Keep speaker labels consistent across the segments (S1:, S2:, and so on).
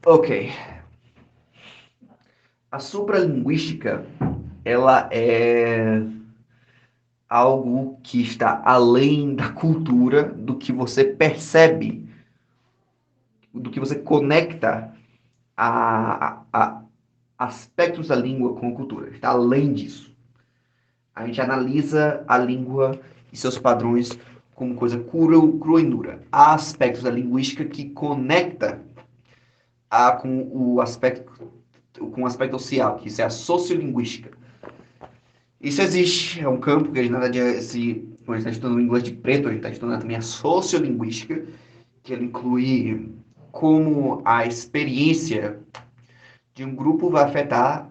S1: Ok. A supralinguística, ela é algo que está além da cultura, do que você percebe, do que você conecta a aspectos da língua com a cultura. Está além disso. A gente analisa a língua e seus padrões como coisa crua e dura. Há aspectos da linguística que conecta com o aspecto social, que isso é a sociolinguística. Isso existe, é um campo que a gente, na verdade, quando a gente está estudando inglês de preto, a gente está estudando também a sociolinguística, que ela inclui como a experiência de um grupo vai afetar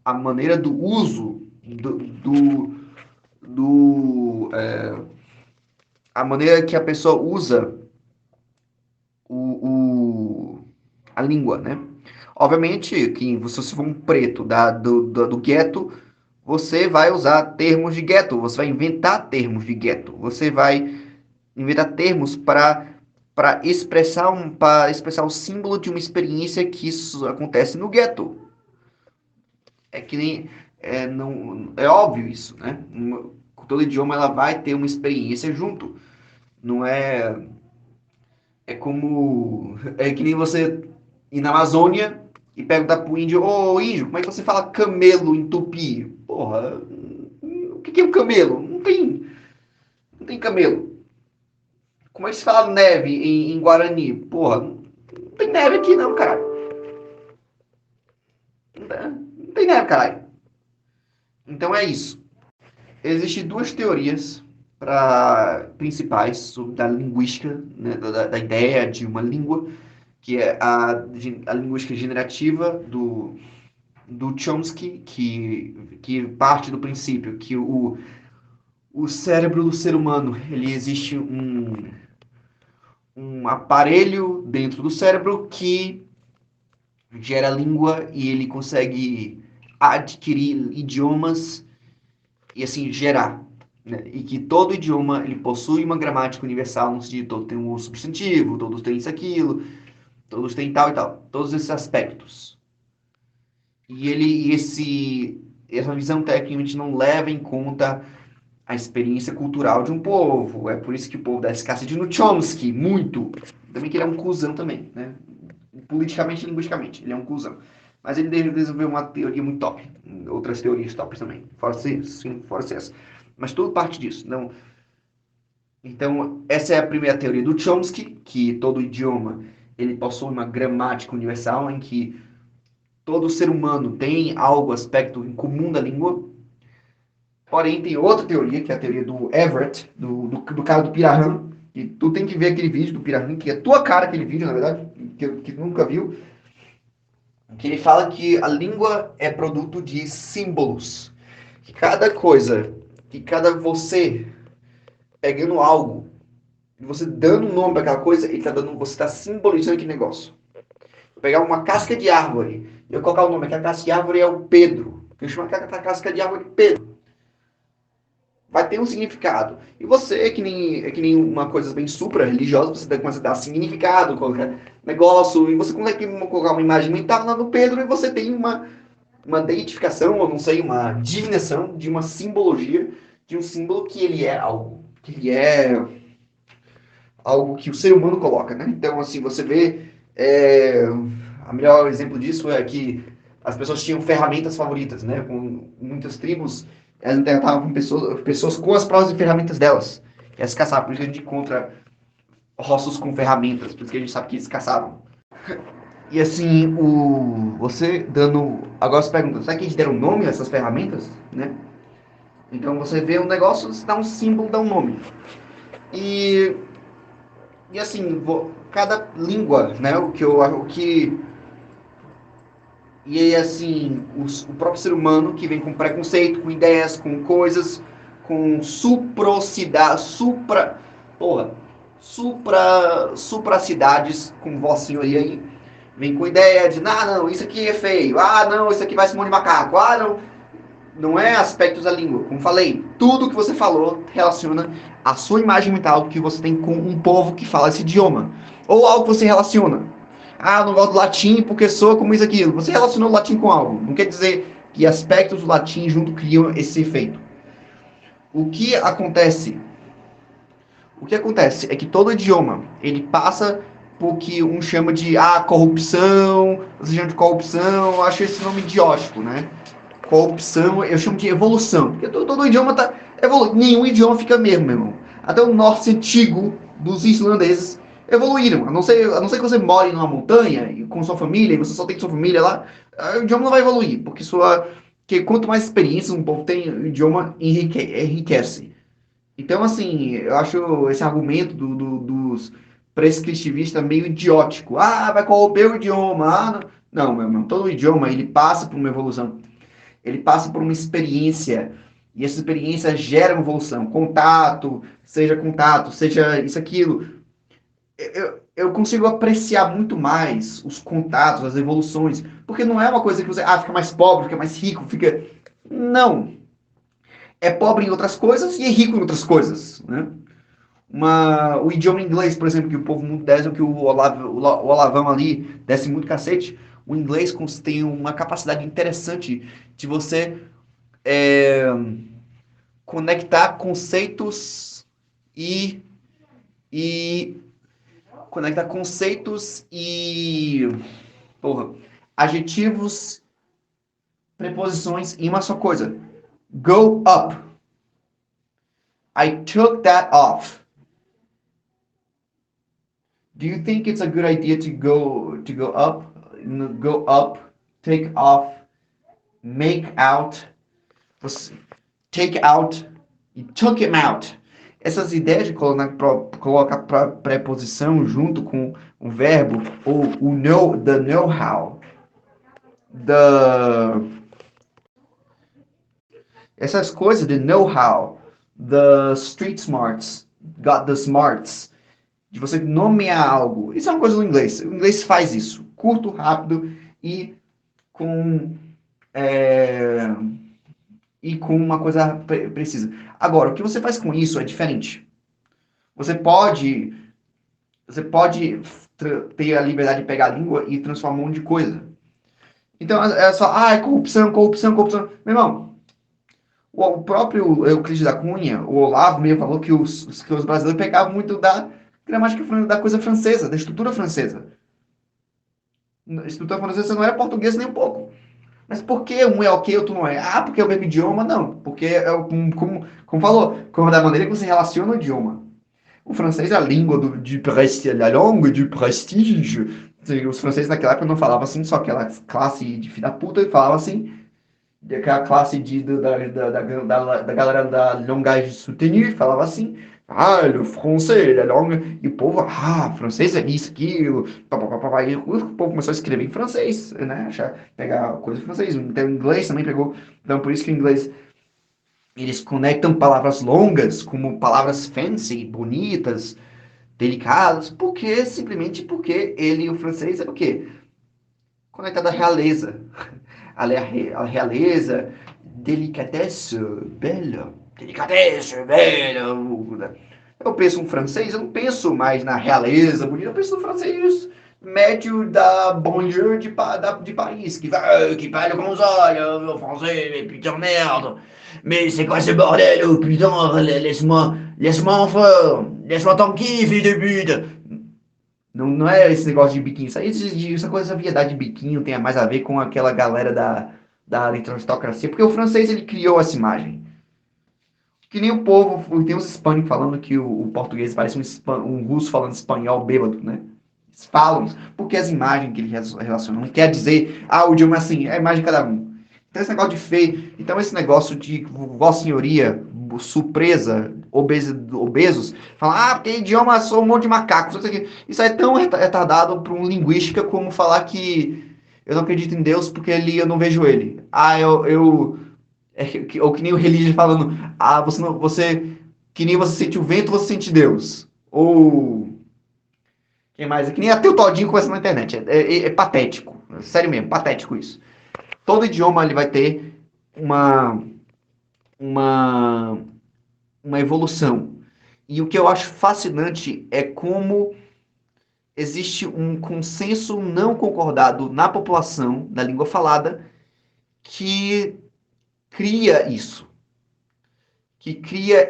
S1: a maneira do uso a maneira que a pessoa usa o, o, a língua, né? Obviamente que se for um preto do gueto, você vai usar termos de gueto, você vai inventar termos de gueto, você vai inventar termos para expressar o símbolo de uma experiência que isso acontece no gueto. É que nem não é óbvio isso, né? Todo idioma ela vai ter uma experiência junto. Não é é que nem você ir na Amazônia e perguntar pro índio, ô índio, como é que você fala camelo em tupi? Porra, o que é um camelo? Não tem camelo. Como é que se fala neve em Guarani? Porra, não tem neve aqui não, cara. Não tem neve, caralho. Então é isso. Existem duas teorias principais da linguística, né, da ideia de uma língua, que é a linguística generativa do Chomsky, que parte do princípio que o cérebro do ser humano, ele existe um aparelho dentro do cérebro que gera língua e ele consegue adquirir idiomas e assim gerar, né? E que todo idioma ele possui uma gramática universal no sentido todo tem um substantivo, todos têm isso aquilo, todos têm tal e tal, todos esses aspectos. Essa visão tecnicamente não leva em conta a experiência cultural de um povo. É por isso que o povo dá escassez no Chomsky, muito. Também que ele é um cuzão também, né? Politicamente e linguisticamente, ele é um cuzão. Mas ele desenvolveu uma teoria muito top. Outras teorias top também. Fora essa. Mas tudo parte disso. Não, então, essa é a primeira teoria do Chomsky, que todo idioma ele possui uma gramática universal em que todo ser humano tem algo, aspecto em comum da língua. Porém, tem outra teoria, que é a teoria do Everett, do cara do Pirahã, e tu tem que ver aquele vídeo do Pirahã, que é tua cara aquele vídeo, na verdade, que nunca viu, que ele fala que a língua é produto de símbolos. Que cada coisa, que cada você pegando algo, e você dando um nome para aquela coisa, você está simbolizando aquele negócio. Vou pegar uma casca de árvore, e eu colocar o nome, aquela casca de árvore é o Pedro. Eu chamo aquela casca de árvore de Pedro. Vai ter um significado. E você, é que nem uma coisa bem supra-religiosa, você começa a dar significado, colocar negócio, e você consegue colocar uma imagem mental lá no Pedro e você tem uma deitificação, ou não sei, uma divinação de uma simbologia, de um símbolo que ele é algo. Que ele é algo que o ser humano coloca, né? Então, assim, você vê. A melhor exemplo disso é que as pessoas tinham ferramentas favoritas, né? Com muitas tribos, elas interpretavam com pessoas com as próprias ferramentas delas. Elas caçavam, por isso que a gente encontra rostos com ferramentas, por isso que a gente sabe que eles caçavam. E assim, você dando. Agora você pergunta, será que eles deram nome a essas ferramentas? Né? Então você vê um negócio, você dá um símbolo, dá um nome. E, e assim, cada língua, né? O que E aí, assim, o próprio ser humano que vem com preconceito, com ideias, com coisas, com porra, supracidades, com vozinho aí, vem com ideia de, ah, não, isso aqui é feio, ah, não, isso aqui vai se de macaco, ah, não. Não é aspectos da língua, como falei, tudo que você falou relaciona a sua imagem mental que você tem com um povo que fala esse idioma, ou algo que você relaciona. Ah, eu não gosto do latim porque soa como isso aquilo. Você relacionou o latim com algo. Não quer dizer que aspectos do latim junto criam esse efeito. O que acontece? O que acontece é que todo idioma, ele passa por que um chama de corrupção, você chama de corrupção, eu acho esse nome idiótico, né? Corrupção, eu chamo de evolução. Porque todo idioma tá evoluindo. Nenhum idioma fica mesmo, meu irmão. Até o norte antigo dos islandeses evoluíram. A não ser que você more numa montanha e com sua família, e você só tem sua família lá, o idioma não vai evoluir. Porque quanto mais experiências um povo tem, o idioma enriquece. Então, assim, eu acho esse argumento dos prescritivistas meio idiótico. Ah, vai corromper o idioma. não, meu irmão, todo idioma ele passa por uma evolução. Ele passa por uma experiência. E essa experiência gera uma evolução. Contato, seja isso, aquilo. Eu consigo apreciar muito mais os contatos, as evoluções. Porque não é uma coisa que você, fica mais pobre, fica mais rico, fica. Não. É pobre em outras coisas e é rico em outras coisas, né? O idioma inglês, por exemplo, que o povo muito desce, que o Olavão ali desce muito cacete, o inglês tem uma capacidade interessante de você é, conectar conceitos e, e conectar conceitos e porra, adjetivos, preposições em uma só coisa. Go up. I took that off. Do you think it's a good idea to go up, go up, take off, make out, take out e took him out? Essas ideias de colocar preposição junto com o verbo ou o know, the know-how, the essas coisas de know-how, the street smarts, got the smarts, de você nomear algo. Isso é uma coisa do inglês. O inglês faz isso, curto, rápido e com é, com uma coisa precisa. Agora, o que você faz com isso é diferente. Você pode ter a liberdade de pegar a língua e transformar um monte de coisa. Então é só, é corrupção, corrupção, corrupção. Meu irmão, o próprio Euclides da Cunha, o Olavo mesmo falou que os brasileiros pegavam muito da gramática da coisa francesa, da estrutura francesa. A estrutura francesa não era português nem um pouco. Mas por que um é ok e outro não é? Porque é o mesmo idioma? Não. Porque, como falou, como da maneira que você relaciona o idioma. O francês é a língua de prestígio, a langue de prestígio. Os franceses naquela época não falavam assim, só aquela classe de filha da puta, e falavam assim, daquela classe da galera da langage soutenue, falava assim, le français, la langue, e o povo, francês é isso, aquilo, papapá, e o povo começou a escrever em francês, né, pegar coisa em francês, então o inglês também pegou, então por isso que o inglês, eles conectam palavras longas, como palavras fancy, bonitas, delicadas, simplesmente porque o francês é o quê? Conectado à realeza, a realeza, delicatesse, belle, delicatesse, belle. Eu penso em francês, eu não penso mais na realeza bonita, eu penso no francês médio da banlieue de Paris, que parle comme ça, le français, mais putain merde. Mais c'est quoi ce bordel, oh putain, laisse-moi enfin, laisse-moi tranquille, fille de pute. Não, não é esse negócio de biquinho. Essa coisa, essa viadagem de biquinho tem mais a ver com aquela galera da aristocracia. Porque o francês, ele criou essa imagem. Que nem o povo, tem uns hispânicos falando que o português parece um russo falando espanhol bêbado, né? Eles falam isso, porque as imagens que eles relacionam. Não quer dizer, o idioma é assim, é a imagem de cada um. Então esse negócio de feio, então esse negócio de vossa senhoria, surpresa, obesos, falar, porque idioma sou um monte de macacos, isso aí é tão retardado para um linguística como falar que eu não acredito em Deus porque eu não vejo ele. Ou que nem o Religion falando, você não, que nem você sente o vento, você sente Deus. Ou quem mais? É que nem até o Todinho conversa na internet. É patético. Sério mesmo, patético isso. Todo idioma ele vai ter uma, uma, uma evolução. E o que eu acho fascinante é como existe um consenso não concordado na população da língua falada que cria isso, que cria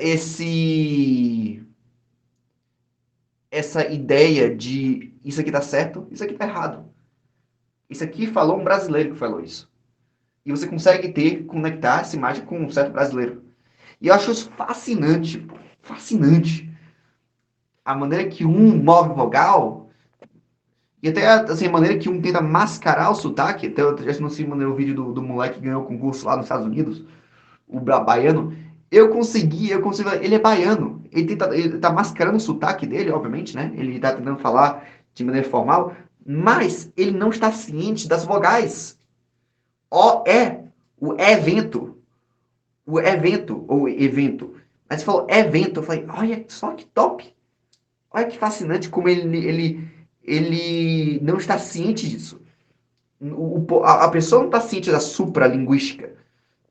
S1: essa ideia de isso aqui tá certo, isso aqui tá errado. Isso aqui falou um brasileiro que falou isso. E você consegue conectar essa imagem com um certo brasileiro. E eu acho isso fascinante, pô, fascinante. A maneira que um move vogal e até assim, a maneira que um tenta mascarar o sotaque. Até eu já não sei o vídeo do moleque que ganhou o concurso lá nos Estados Unidos, o baiano. Eu consigo. Ele é baiano. Ele tá mascarando o sotaque dele, obviamente, né? Ele tá tentando falar de maneira formal, mas ele não está ciente das vogais. O é, o evento, o evento, ou evento. Mas você falou evento, eu falei, olha só que top. Olha que fascinante como ele não está ciente disso. A pessoa não está ciente da supralinguística,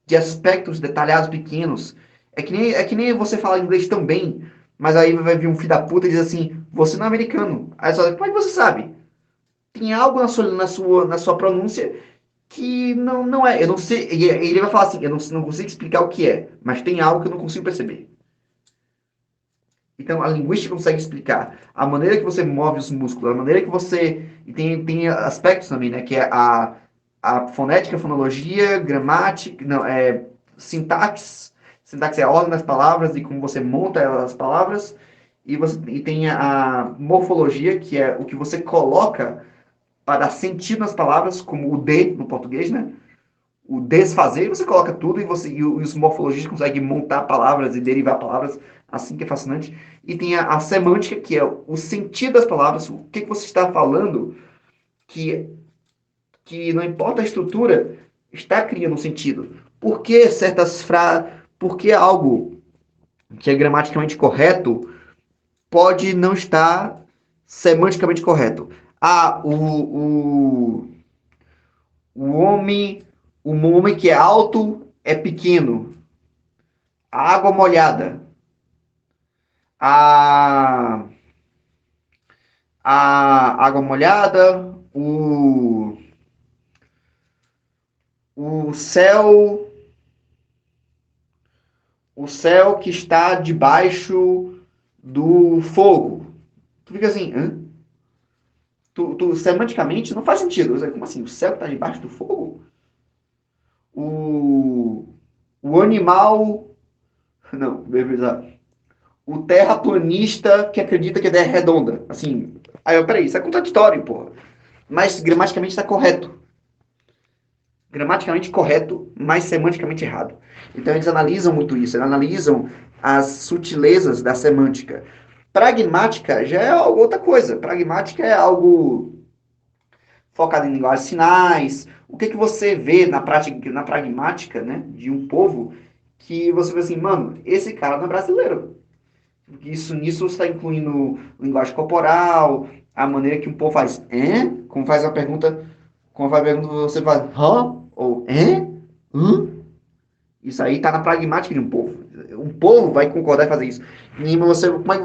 S1: de aspectos detalhados pequenos. É que nem você falar inglês tão bem, mas aí vai vir um filho da puta e diz assim, você não é americano. Aí você fala, como é que você sabe? Tem algo na sua pronúncia que não é. Eu não sei. E ele vai falar assim, eu não consigo explicar o que é, mas tem algo que eu não consigo perceber. Então, a linguística consegue explicar a maneira que você move os músculos, a maneira que você. E tem aspectos também, né? Que é a fonética, a fonologia, gramática, não, sintaxe. Sintaxe é a ordem das palavras e como você monta as palavras. E tem a morfologia, que é o que você coloca para dar sentido nas palavras, como o de no português, né? O desfazer, você coloca tudo e os morfologistas conseguem montar palavras e derivar palavras, assim que é fascinante. E tem a semântica, que é o sentido das palavras, o que você está falando, que, que não importa a estrutura, está criando um sentido. Por que certas frases, por que algo que é gramaticamente correto pode não estar semanticamente correto? Ah, o homem, o homem que é alto é pequeno. A água molhada. A, a água molhada. O céu. O céu que está debaixo do fogo. Tu fica assim, hã? Semanticamente não faz sentido. Como assim? O céu que está debaixo do fogo? O, o animal. Não, beleza. O terraplanista que acredita que a Terra é redonda. Assim, aí eu, peraí, isso é contraditório, porra. Mas gramaticamente está correto. Gramaticamente correto, mas semanticamente errado. Então eles analisam muito isso, eles analisam as sutilezas da semântica. Pragmática já é outra coisa. Pragmática é algo focado em linguagem de sinais. O que você vê na prática, na pragmática, né, de um povo que você vê assim, mano, esse cara não é brasileiro. Nisso você está incluindo linguagem corporal, a maneira que um povo faz, como faz a pergunta, como faz a pergunta, você faz, hã? Ou, hã? Isso aí está na pragmática de um povo. Um povo vai concordar e fazer isso. E você, como é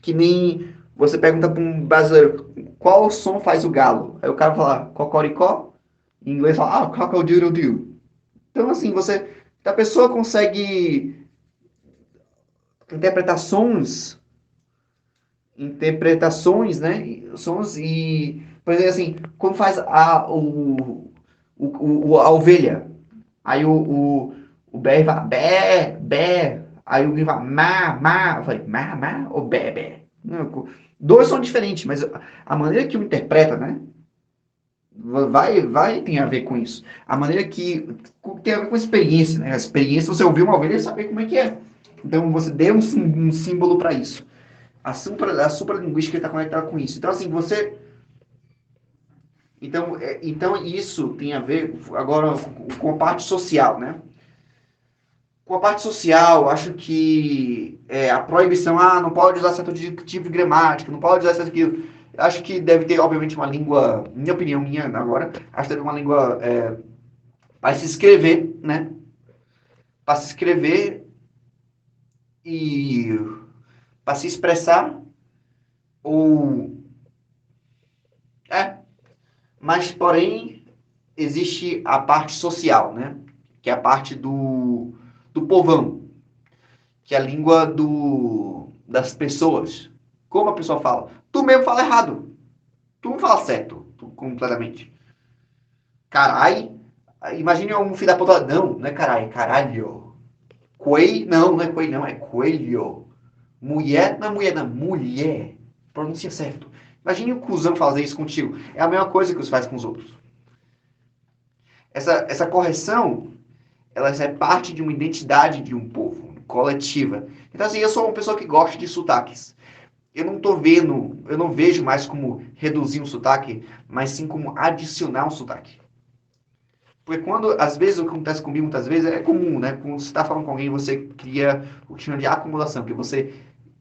S1: que nem você pergunta para um brasileiro, qual som faz o galo? Aí o cara fala, cocoricó. Em inglês fala, cockle-doodle-doo. Então, assim, a pessoa consegue interpretar sons interpretações, né? Sons e, por exemplo, assim, como faz a ovelha. Aí o BR fala bé, bé. Aí o grilo fala má. Eu falei, má ou bé, bé? Não, dois são diferentes, mas a maneira que o interpreta, né? Tem a ver com isso. A maneira que tem a ver com a experiência, né? A experiência, você ouvir uma ovelha e saber como é que é. Então você deu um símbolo para isso. A supralinguística está conectada com isso. Então, assim, Então, isso tem a ver agora com a parte social, né? Com a parte social, acho que a proibição, não pode usar certo tipo de gramática, não pode usar certo aquilo. Acho que deve ter, obviamente, uma língua, minha opinião, minha agora, acho que deve ter uma língua para se escrever, né? Para se escrever e para se expressar, ou Mas, porém, existe a parte social, né? Que é a parte do povão, que é a língua das pessoas. Como a pessoa fala? Tu mesmo fala errado. Tu não fala certo, completamente. Carai. Imagine um filho da puta. Não, não é carai, é caralho. Não é coelho, não, é coelho. Mulher, não é mulher, não, mulher. Pronuncia certo. Imagine o cuzão fazer isso contigo. É a mesma coisa que os faz com os outros. Essa correção, ela é parte de uma identidade de um povo, coletiva. Então, assim, eu sou uma pessoa que gosta de sotaques. Eu não vejo mais como reduzir um sotaque, mas sim como adicionar um sotaque. Porque quando, às vezes, o que acontece comigo, muitas vezes, é comum, né? Quando você está falando com alguém, você cria o que chama de acumulação, que você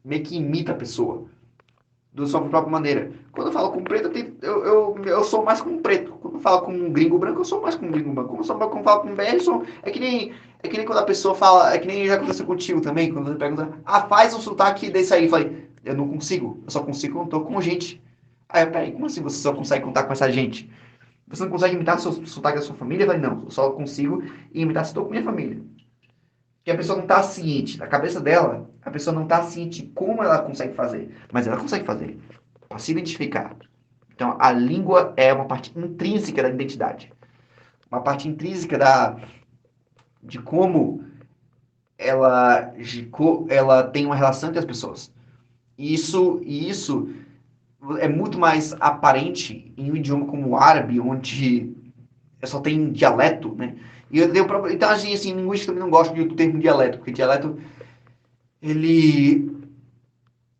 S1: meio que imita a pessoa, da sua própria maneira. Quando eu falo com preto, eu sou mais como um preto. Quando eu falo com um gringo branco, eu sou mais como um gringo branco. Quando eu falo com um BR, é que nem quando a pessoa fala, é que nem já aconteceu contigo também, quando você pergunta, faz um sotaque desse aí. Eu falei, eu não consigo, eu só consigo quando eu tô com gente. Aí, peraí, como assim você só consegue contar com essa gente? Você não consegue imitar o sotaque da sua família? Eu falei, não, eu só consigo imitar se estou com minha família. Porque a pessoa não está ciente, na cabeça dela, a pessoa não está ciente de como ela consegue fazer. Mas ela consegue fazer, para se identificar. Então, a língua é uma parte intrínseca da identidade. Uma parte intrínseca de como ela tem uma relação entre as pessoas. E isso é muito mais aparente em um idioma como o árabe, onde só tem dialeto, né? Então, assim, em linguística também não gosto do termo dialeto, porque dialeto, ele,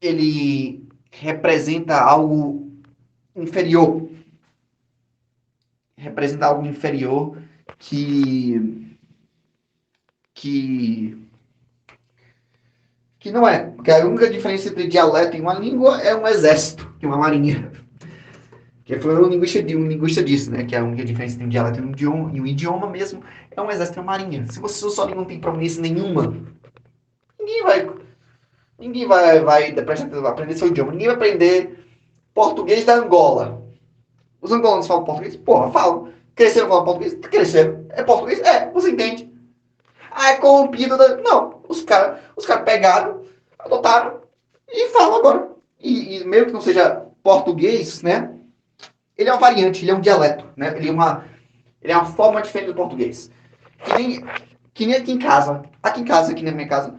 S1: ele representa algo inferior. Representa algo inferior que, que, que não é. Porque a única diferença entre dialeto e uma língua é um exército e uma marinha. Que foi um linguista disse, né? Que a única diferença entre um dialeto e um idioma mesmo é um exército e uma marinha. Se você só não tem pronúncia nenhuma, ninguém vai vai aprender seu idioma. Ninguém vai aprender português da Angola. Os angolanos falam português? Porra, falam. Cresceram falando português? Cresceram. É português? É, você entende. É corrompido. Não, os cara pegaram, adotaram e falam agora. E mesmo que não seja português, né? Ele é uma variante, ele é um dialeto, né? Ele é uma forma diferente do português. Que nem aqui em casa. Aqui em casa, aqui na minha casa,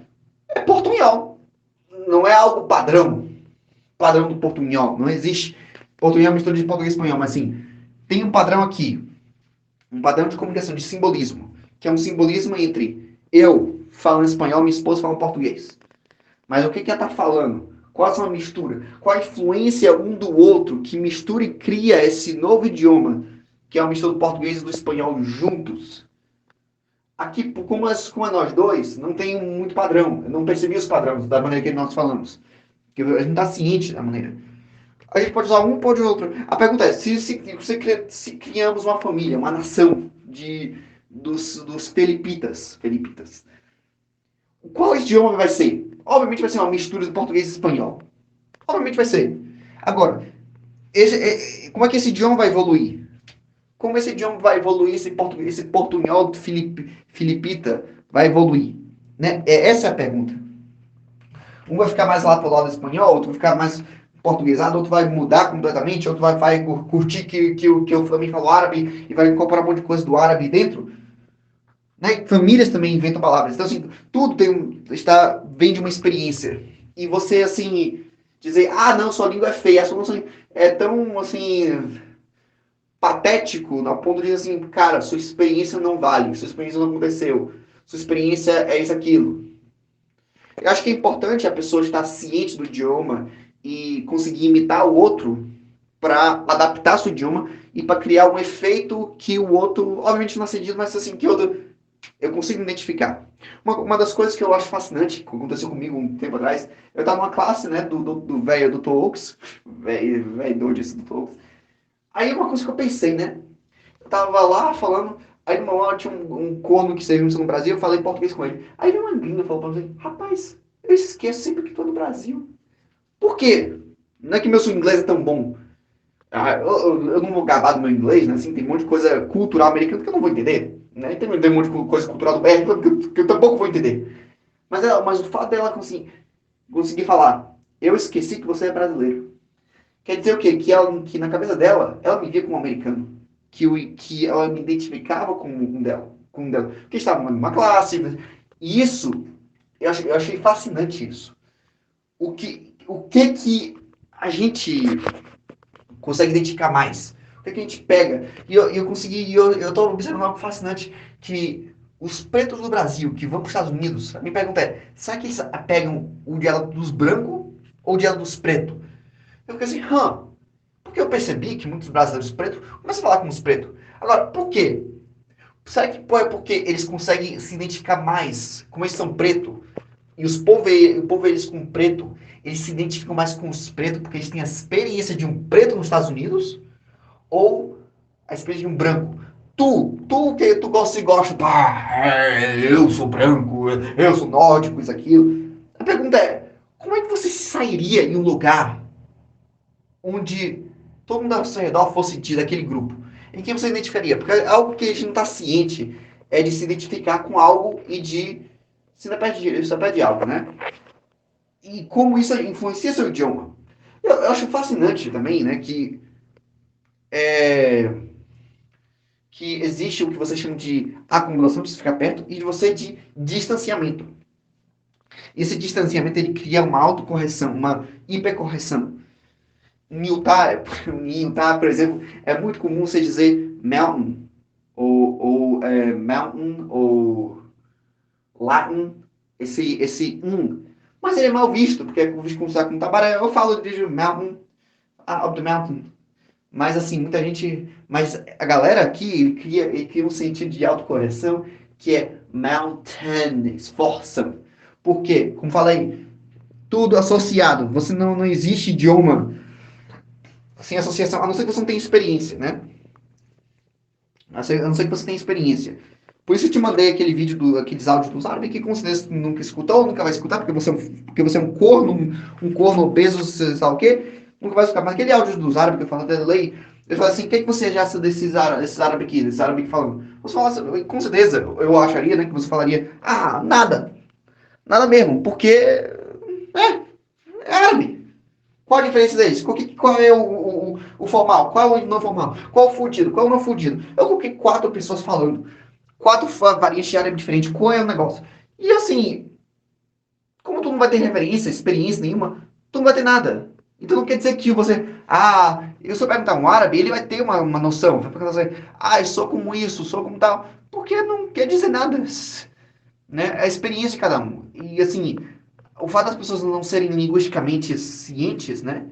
S1: é portunhol. Não é algo padrão do portunhol. Não existe. Portunhol é uma mistura de português e espanhol, mas assim, tem um padrão aqui. Um padrão de comunicação, de simbolismo. Que é um simbolismo entre eu falando espanhol e minha esposa falando português. Mas o que ela está falando? Qual é a mistura? Qual a influência um do outro que mistura e cria esse novo idioma, que é a mistura do português e do espanhol juntos? Aqui, como é nós dois, não tem muito padrão. Eu não percebi os padrões da maneira que nós falamos. Porque a gente está ciente da maneira. A gente pode usar um, pode outro. A pergunta é, se criamos uma família, uma nação dos felipitas, qual idioma vai ser? Obviamente vai ser uma mistura de português e espanhol. Obviamente vai ser. Agora, como é que esse idioma vai evoluir? Como esse idioma vai evoluir, esse portunhol filipita vai evoluir? Né? Essa é a pergunta. Um vai ficar mais lá pro lado do espanhol, outro vai ficar mais portuguesado, outro vai mudar completamente, outro vai curtir que eu também falo árabe e vai incorporar um monte de coisa do árabe dentro. Né? Famílias também inventam palavras. Então, assim, tudo vem de uma experiência. E você, assim, dizer, não, sua língua é feia, a sua língua é tão, assim, patético, no ponto de dizer assim, cara, sua experiência não vale, sua experiência não aconteceu, sua experiência é isso, aquilo. Eu acho que é importante a pessoa estar ciente do idioma e conseguir imitar o outro para adaptar seu idioma e para criar um efeito que o outro, obviamente não acredita, mas assim, que o outro eu consigo identificar. Uma das coisas que eu acho fascinante, que aconteceu comigo um tempo atrás, eu estava numa classe, né, do velho do Oaks, velho doido esse do Oaks. Aí uma coisa que eu pensei, né, eu tava lá falando, aí numa hora tinha um corno que serviu no Brasil, eu falei português com ele. Aí veio uma gringa e falou pra mim, rapaz, eu esqueço sempre que tô no Brasil. Por quê? Não é que meu inglês é tão bom. Eu não vou gabar do meu inglês, né? Assim, tem um monte de coisa cultural americana que eu não vou entender. Né? E tem um monte de coisa cultural do BR que eu tampouco vou entender. Mas o fato dela conseguir falar, eu esqueci que você é brasileiro. Quer dizer o quê? Que na cabeça dela, ela me via como americano. Que ela me identificava com um dela. Com um dela. Porque estava numa classe. E isso, eu achei fascinante isso. O que a gente consegue identificar mais? O que a gente pega? E eu consegui, eu tô observando algo fascinante, que os pretos do Brasil que vão para os Estados Unidos, a minha pergunta é, será que eles pegam o diálogo dos brancos ou o diálogo dos pretos? Eu fiquei assim, porque eu percebi que muitos brasileiros pretos começam a falar com os pretos. Agora, por quê? Será que é porque eles conseguem se identificar mais, como eles são pretos, e o povo eles com preto, eles se identificam mais com os pretos porque eles têm a experiência de um preto nos Estados Unidos ou a experiência de um branco? Tu que tu gosta, pá, eu sou branco, eu sou nórdico, isso, aquilo. A pergunta é, como é que você sairia em um lugar onde todo mundo ao seu redor fosse sentir daquele grupo? Em quem você identificaria? Porque algo que a gente não está ciente é de se identificar com algo e de se perde algo, né? E como isso influencia seu idioma. Eu acho fascinante também, né, é, que existe o que vocês chamam de acumulação, de ficar perto, e de você de distanciamento. Esse distanciamento ele cria uma autocorreção, uma hipercorreção. Em Utah, por exemplo, é muito comum você dizer mountain, ou mountain, ou Latin, esse Mas ele é mal visto, porque é visto como tabaré. Eu falo de mountain, up the mountain. Mas assim, muita gente. Mas a galera aqui ele cria um sentido de autocorreção que é mountain, esforça. Por quê? Como falei, tudo associado. Você não existe idioma sem associação, a não ser que você não tenha experiência, né? A não ser que você tenha experiência. Por isso eu te mandei aquele vídeo, aqueles áudios dos árabes que com certeza nunca escutou, nunca vai escutar, porque você é um corno, um corno obeso, sei lá o quê, nunca vai escutar. Mas aquele áudio dos árabes que eu falo até lei, ele fala assim, o que, que você acha desses árabes aqui, desses árabes que falam? Você fala assim, com certeza, eu acharia, né, que você falaria, nada, nada mesmo, porque é árabe. Qual a diferença deles? Qual é o formal? Qual é o não formal? Qual é o fudido? Qual é o não fudido? Eu coloquei 4 pessoas falando. 4 variantes de árabe diferentes. Qual é o negócio? E assim, como tu não vai ter referência, experiência nenhuma, tu não vai ter nada. Então não quer dizer que você. Eu se eu perguntar um árabe, ele vai ter uma noção. Vai falar assim, eu sou como isso, sou como tal. Porque não quer dizer nada. Né? É a experiência de cada um. E assim, o fato das pessoas não serem linguisticamente cientes, né?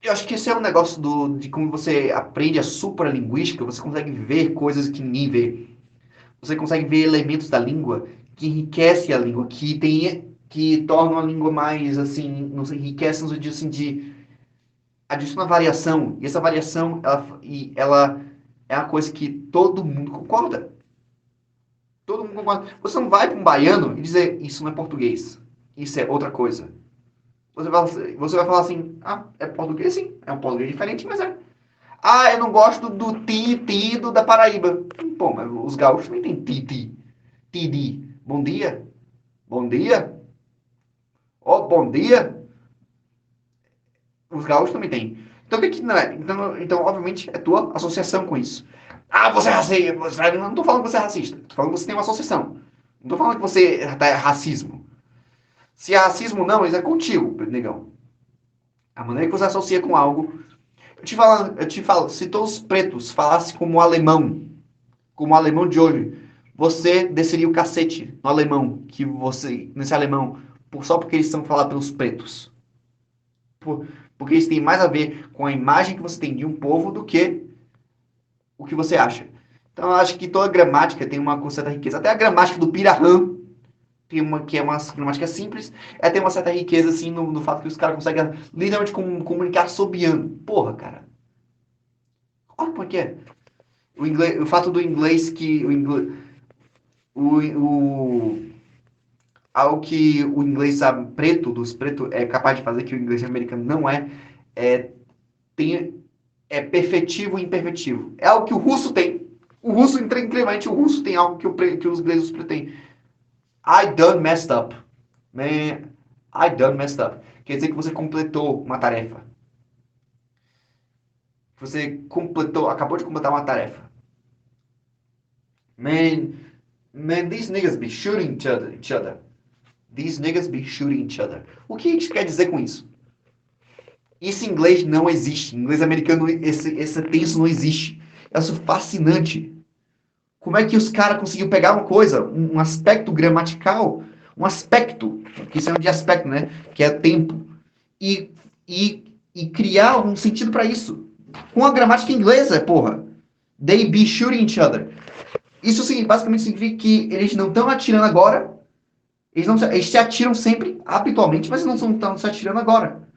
S1: Eu acho que esse é um negócio de como você aprende a supralinguística, você consegue ver coisas que ninguém vê. Você consegue ver elementos da língua que enriquecem a língua, que tornam a língua mais, assim, não sei, enriquece no sentido, assim, de adiciona variação. E essa variação, ela é a coisa que todo mundo concorda. Todo mundo concorda. Você não vai para um baiano e dizer, isso não é português. Isso é outra coisa. Você vai falar assim, é português sim. É um português diferente, mas é. Eu não gosto do ti da Paraíba. Pô, mas os gaúchos também tem ti. Tidi. Bom dia. Bom dia. Bom dia. Os gaúchos também têm. Então, o que que não é? Então, obviamente, é tua associação com isso. Você é racista. Não estou falando que você é racista. Estou falando que você tem uma associação. Não estou falando que você é racismo. Se é racismo, não, isso é contigo, negão. A maneira que você associa com algo. Eu te falo, se todos os pretos falassem como o alemão de hoje, você desceria o cacete no alemão, nesse alemão, só porque eles são falados pelos pretos. Por- Porque isso tem mais a ver com a imagem que você tem de um povo do que o que você acha. Então, eu acho que toda gramática tem uma certa riqueza. Até a gramática do Pirahã, que é uma gramática simples, tem uma certa riqueza, assim, no fato que os caras conseguem literalmente comunicar assobiando. Porra, cara. Olha como é que é. O fato do inglês que. O, algo que o inglês sabe, preto, dos pretos, é capaz de fazer que o inglês americano não é tem, é perfetivo e imperfetivo. É algo que o russo tem. O russo, incrivelmente, o russo tem algo que os ingleses têm. I done messed up. Man, I done messed up. Quer dizer que você completou uma tarefa. Você acabou de completar uma tarefa. Man, these niggas be shooting each other. These niggas be shooting each other. O que a gente quer dizer com isso? Isso em inglês não existe. Em inglês americano, esse tenso não existe. Eu acho fascinante. Como é que os caras conseguiram pegar uma coisa, um aspecto gramatical, um aspecto, que isso é um de aspecto, né? Que é tempo, e, e criar um sentido para isso. Com a gramática inglesa, porra. They be shooting each other. Isso basicamente significa que eles não estão atirando agora. Eles se atiram sempre, habitualmente, mas não estão se atirando agora.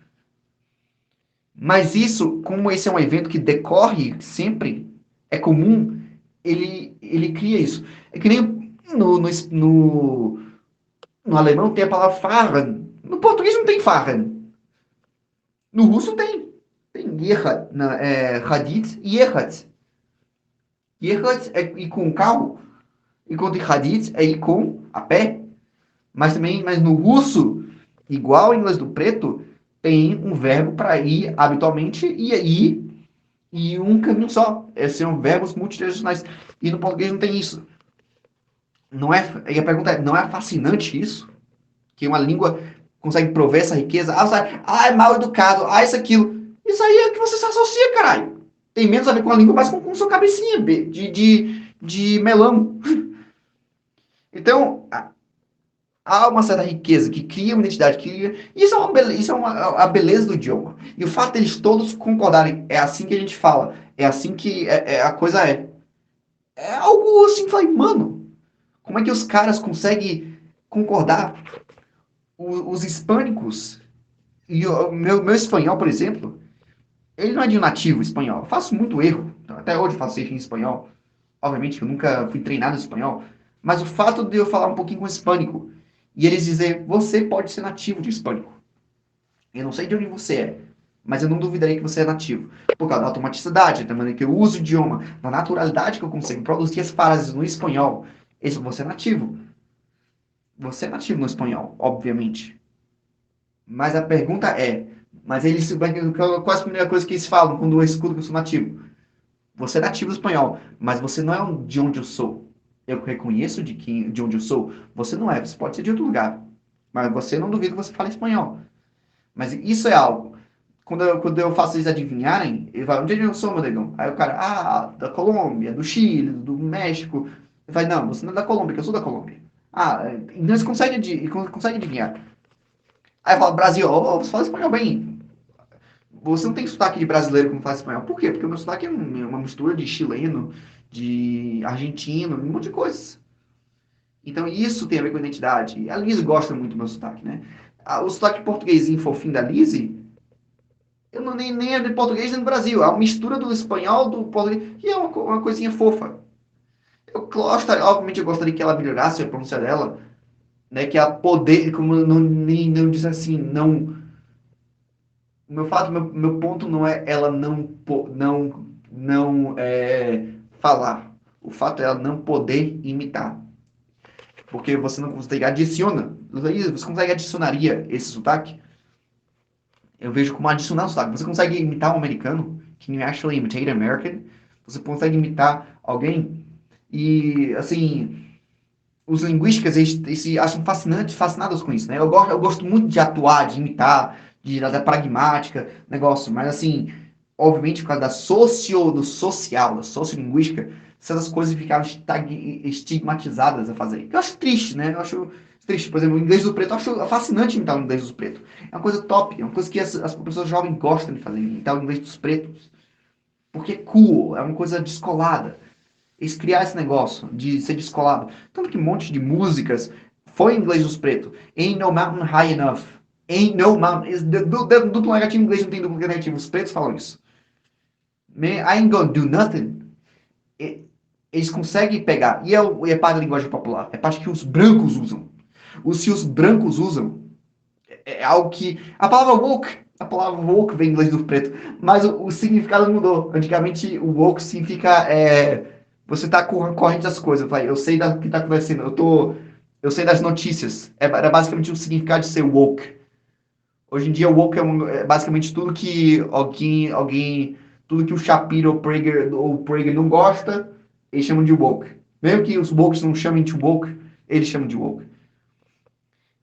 S1: Mas isso, como esse é um evento que decorre sempre, é comum, ele cria isso. É que nem no alemão tem a palavra fahren. No português não tem fahren. No russo tem. Tem jechać, hadith e jechać. Jechać é ir com o carro, enquanto hadith é ir com a pé. Mas no russo, igual ao inglês do preto, tem um verbo para ir habitualmente e um caminho só. Esses são verbos multidirecionais. E no português não tem isso. Não é, e a pergunta é, não é fascinante isso? Que uma língua consegue prover essa riqueza? É mal educado, isso, aquilo. Isso aí é que você se associa, caralho. Tem menos a ver com a língua, mas com sua cabecinha de melão. Então, há uma certa riqueza que cria uma identidade, isso é a beleza do idioma. E o fato deles todos concordarem, é assim que a gente fala, é assim que a coisa é. É algo assim, falei, mano, como é que os caras conseguem concordar? Os hispânicos, e o meu espanhol, por exemplo, ele não é de um nativo espanhol. Eu faço muito erro, até hoje faço erro em espanhol. Obviamente que eu nunca fui treinado em espanhol, mas o fato de eu falar um pouquinho com hispânico e eles dizer, você pode ser nativo de hispânico. Eu não sei de onde você é, mas eu não duvidaria que você é nativo. Por causa da automaticidade, da maneira que eu uso o idioma, da naturalidade que eu consigo produzir as frases no espanhol. Você é nativo. Você é nativo no espanhol, obviamente. Mas a pergunta é, qual é a primeira coisa que eles falam quando eu escuto que eu sou nativo? Você é nativo do espanhol, mas você não é de onde eu sou. Eu reconheço de onde eu sou. Você não é, você pode ser de outro lugar. Mas você não duvido que você fala espanhol. Mas isso é algo. Quando eu faço eles adivinharem, ele vai, onde é que eu sou, meu negão? Aí o cara, da Colômbia, do Chile, do México. Ele vai, não, você não é da Colômbia, que eu sou da Colômbia. Então eles conseguem adivinhar. Aí eu falo, Brasil, você fala espanhol bem. Você não tem sotaque de brasileiro como fala espanhol. Por quê? Porque o meu sotaque é uma mistura de chileno, de argentino, um monte de coisas. Então isso tem a ver com a identidade. A Lizzie gosta muito do meu sotaque, né? O sotaque portuguesinho fofinho da Lizzie, eu não, nem é de português nem do Brasil. É uma mistura do espanhol, do português, e é uma coisinha fofa. Obviamente eu gostaria que ela melhorasse a pronúncia dela, né? Que ela poder, como não diz assim, não. Meu ponto não é ela não falar. O fato é ela não poder imitar. Porque você não consegue, você consegue adicionaria esse sotaque? Eu vejo como adicionar o sotaque. Você consegue imitar um americano? Can you actually imitate an American? Você consegue imitar alguém? E, assim, os linguísticos, eles se acham fascinados com isso, né? Eu gosto muito de atuar, de imitar, da pragmática, negócio. Mas, assim, obviamente, por causa do social, da sociolinguística, essas coisas ficaram estigmatizadas a fazer. Eu acho triste, né? Eu acho triste. Por exemplo, o inglês do preto, eu acho fascinante imitar o inglês dos pretos. É uma coisa top, é uma coisa que as pessoas jovens gostam de fazer, imitar o inglês dos pretos. Porque é cool, é uma coisa descolada. Eles criaram esse negócio de ser descolado. Tanto que um monte de músicas foi em inglês dos pretos. Ain't no mountain high enough. Ain't no mountain. Duplo negativo em inglês não tem duplo negativo. Os pretos falam isso. Man, I ain't gonna do nothing. Eles conseguem pegar. E é parte da linguagem popular. É parte que os brancos usam. Se os brancos usam, é algo que. A palavra woke A palavra woke vem em inglês do preto, mas o significado mudou. Antigamente, o woke significa você tá corrente das coisas. Vai, eu sei do que tá acontecendo, eu sei das notícias. Era basicamente o significado de ser woke. Hoje em dia, o woke é basicamente tudo que o Shapiro ou Prager não gosta, eles chamam de woke. Mesmo que os woke não chamem de woke, eles chamam de woke.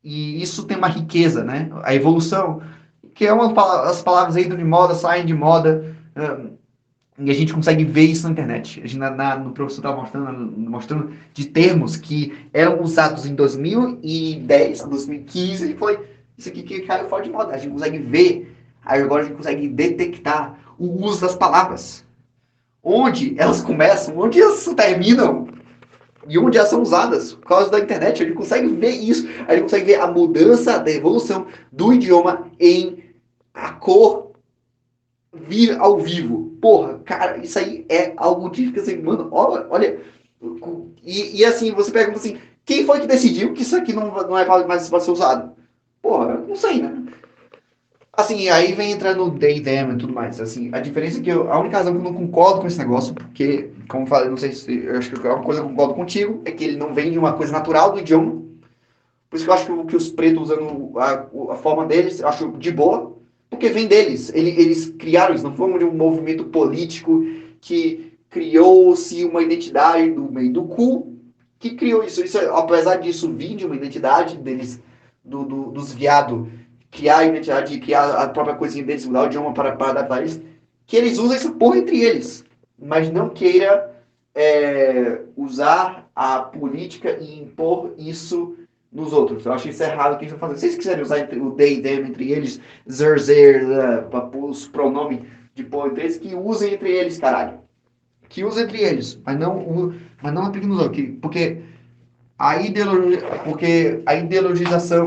S1: E isso tem uma riqueza, né? A evolução, que as palavras entram de moda, saem de moda, e a gente consegue ver isso na internet. A gente, no professor estava mostrando de termos que eram usados em 2010, 2015, e foi isso aqui que caiu fora de moda. A gente consegue ver, aí agora a gente consegue detectar o uso das palavras. Onde elas começam, onde elas terminam, e onde elas são usadas por causa da internet. A gente consegue ver isso, a gente consegue ver a mudança, da evolução do idioma em a cor vir ao vivo. Porra, cara, isso aí é algo de fica assim, mano, olha. E assim, você pergunta assim, quem foi que decidiu que isso aqui não é mais para ser usado? Porra, eu não sei, né? Assim, aí vem entrando o they, them e tudo mais. Assim, a diferença é que a única razão que eu não concordo com esse negócio, porque, como eu falei, não sei se eu acho que é uma coisa que eu concordo contigo, é que ele não vem de uma coisa natural do idioma. Por isso que eu acho que os pretos usando a forma deles, eu acho de boa, porque vem deles. Eles criaram isso, não foi um movimento político que criou-se uma identidade do meio do cu que criou isso. Apesar disso vir de uma identidade deles, dos viados, criar a identidade, criar a própria coisinha deles, mudar o idioma para adaptar isso, que eles usam essa porra entre eles, mas não queira usar a política e impor isso nos outros. Eu acho isso errado que eles estão fazendo. Se eles quiserem usar o they, them entre eles, zer, os pronomes de pôr entre eles, que usem entre eles, caralho. Que usem entre eles, mas não apliquem nos outros. Porque a ideologização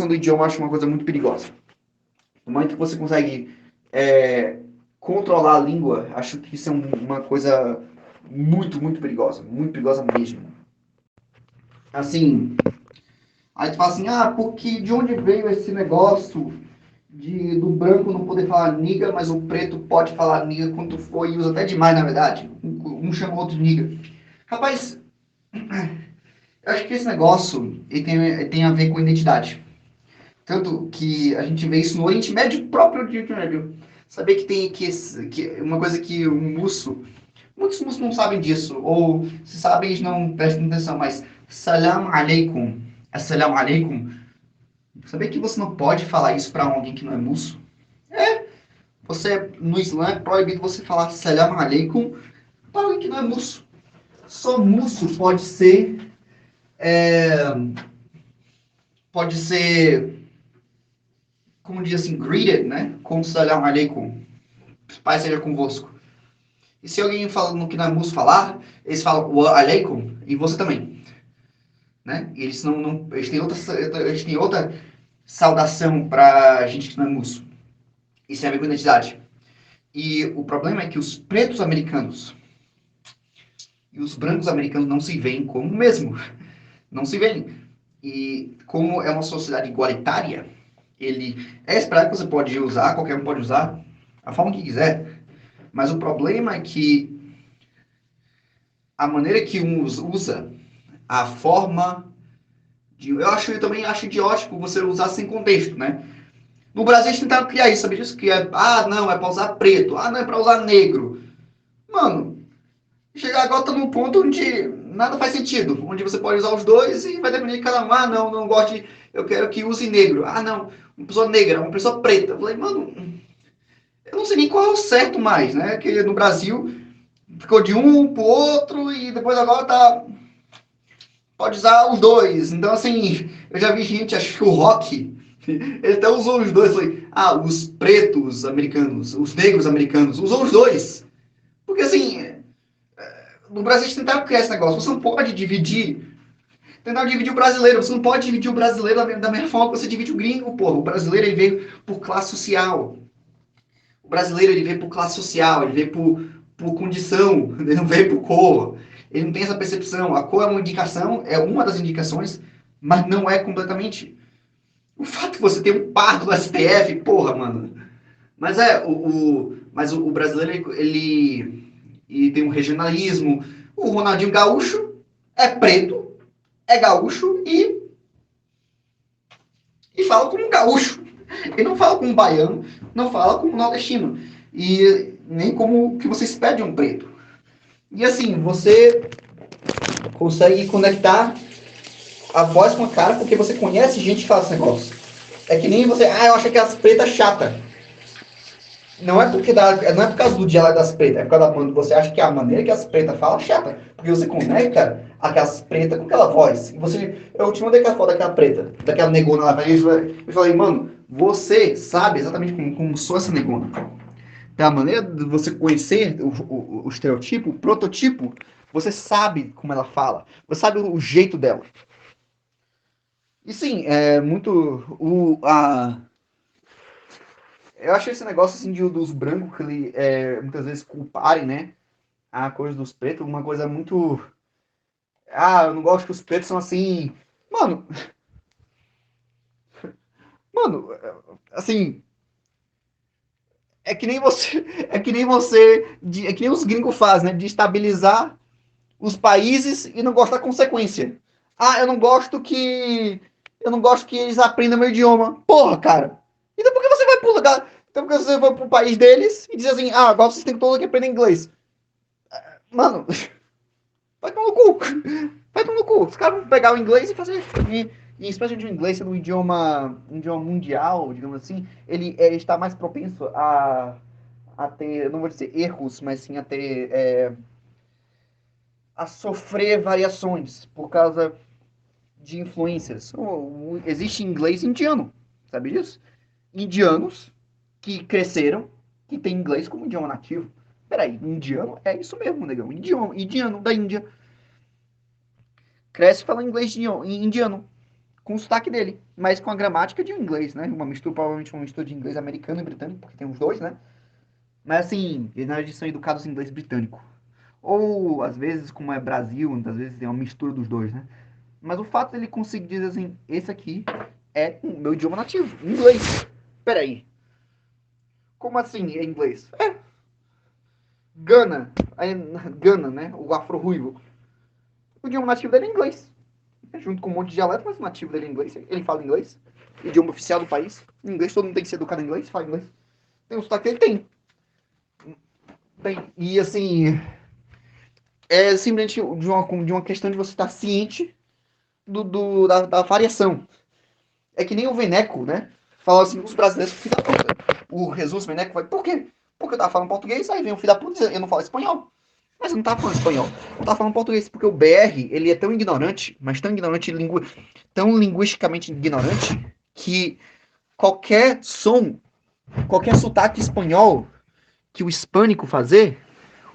S1: do idioma eu acho uma coisa muito perigosa. No momento que você consegue controlar a língua, acho que isso é uma coisa muito perigosa mesmo. Assim, aí tu fala assim, porque de onde veio esse negócio do branco não poder falar niga, mas o preto pode falar niga quando for e usa até demais, na verdade. Um chama o outro niga. Rapaz, eu acho que esse negócio ele tem a ver com identidade. Tanto que a gente vê isso no Oriente Médio, próprio Oriente Médio. Saber que tem que uma coisa que muitos mussos não sabem disso, ou se sabem eles não prestam atenção, mas salam aleikum, assalamu alaikum, saber que você não pode falar isso para alguém que não é muço. No Islã é proibido você falar salam aleikum para alguém que não é muço. Só muço pode ser, como diz assim, greeted, né? Com salam aleikum. Paz seja convosco. E se alguém falando que não é muço falar, eles falam wa aleikum e você também, né? E eles têm outra saudação para gente que não é muço. Isso tem a ver com identidade. E o problema é que os pretos americanos e os brancos americanos não se veem como o mesmo. Não se veem. E como é uma sociedade igualitária, ele é esperado que você pode usar, qualquer um pode usar, a forma que quiser. Mas o problema é que a maneira que um usa, a forma eu também acho idiótico você usar sem contexto, né? No Brasil eles tentaram criar isso, sabe disso? Que não, é pra usar preto, não, é pra usar negro. Mano, chegar agora tá num ponto onde nada faz sentido, onde você pode usar os dois e vai depender de cada um. Não gosto eu quero que use negro. Não, uma pessoa negra, uma pessoa preta. Eu falei, mano, eu não sei nem qual é o certo mais, né? Que no Brasil ficou de um pro outro e depois agora pode usar os dois. Então, assim, eu já vi gente, acho que o Rock, ele até usou os dois. Falei, os pretos americanos, os negros americanos, usou os dois. Porque, assim, no Brasil eles tentaram criar esse negócio. Você não pode tentaram dividir o brasileiro. Você não pode dividir o brasileiro da mesma forma que você divide o gringo, porra. O brasileiro, ele veio por classe social. O brasileiro, ele veio por classe social, ele veio por condição, ele não veio por cor. Ele não tem essa percepção. A cor é uma indicação, é uma das indicações, mas não é completamente. O fato que você tem um pardo do STF, porra, mano. Mas o brasileiro, ele tem um regionalismo. O Ronaldinho Gaúcho é preto, é gaúcho e fala como um gaúcho. Ele não fala como um baiano, não fala como um nordestino. E nem como que você espera de um preto. E assim, você consegue conectar a voz com a cara porque você conhece gente que fala esse negócio. É que nem você, eu acho que as pretas chata. Não é porque não é por causa do dialeto das pretas, é por causa da você acha que a maneira que as pretas falam é chata. Porque você conecta aquelas pretas com aquela voz. E eu te mandei aquela foto daquela preta, daquela negona lá. Eu falei, mano, você sabe exatamente como sou essa negona. Da maneira de você conhecer o estereotipo, o prototipo, você sabe como ela fala. Você sabe o jeito dela. E sim, é muito. Eu acho esse negócio assim dos brancos que ele, muitas vezes culparem, né? A coisa dos pretos, uma coisa muito. Eu não gosto que os pretos são assim. Mano, mano, assim, é que nem você. É que nem você. É que nem os gringos fazem, né? De estabilizar os países e não gosta da consequência. Eu não gosto que. Eu não gosto que eles aprendam meu idioma. Porra, cara. Então por que você vai pro lugar. Então por que você vai pro país deles e diz assim, agora vocês têm todo que aprender inglês? Mano, vai tomar no cu. Vai tomar no cu. Os caras vão pegar o inglês e fazer. E especialmente o inglês sendo um idioma mundial, digamos assim, ele está mais propenso a ter, não vou dizer erros, mas sim a ter. A sofrer variações por causa de influências. Existe inglês indiano, sabe disso? Indianos que cresceram, que têm inglês como idioma nativo. Peraí, indiano é isso mesmo, negão. Indiano da Índia. Cresce falando inglês indiano, com o sotaque dele, mas com a gramática de um inglês, né? Provavelmente uma mistura de inglês americano e britânico, porque tem os dois, né? Mas assim, eles são educados em inglês britânico. Ou, às vezes, como é Brasil, muitas vezes tem uma mistura dos dois, né? Mas o fato dele conseguir dizer assim, esse aqui é o meu idioma nativo, inglês. Peraí, como assim é inglês? Gana, Gana, né? O afro-ruivo. O idioma nativo dele é inglês. Junto com um monte de dialeto, mas o nativo dele é inglês. Ele fala inglês. Idioma oficial do país. Em inglês, todo mundo tem que ser educado em inglês, fala inglês. Tem um sotaque que ele tem. Tem. E assim, é simplesmente de uma questão de você estar ciente da variação. É que nem o Veneco, né? Fala assim, os brasileiros, filho da puta. O Jesus Veneco vai, por quê? Porque eu tava falando português, aí vem o filho da puta dizendo, eu não falo espanhol. Mas eu não tava falando espanhol. Eu tava falando português, porque o BR, ele é tão ignorante, mas tão ignorante, tão linguisticamente ignorante, que qualquer som, qualquer sotaque espanhol que o hispânico fazer,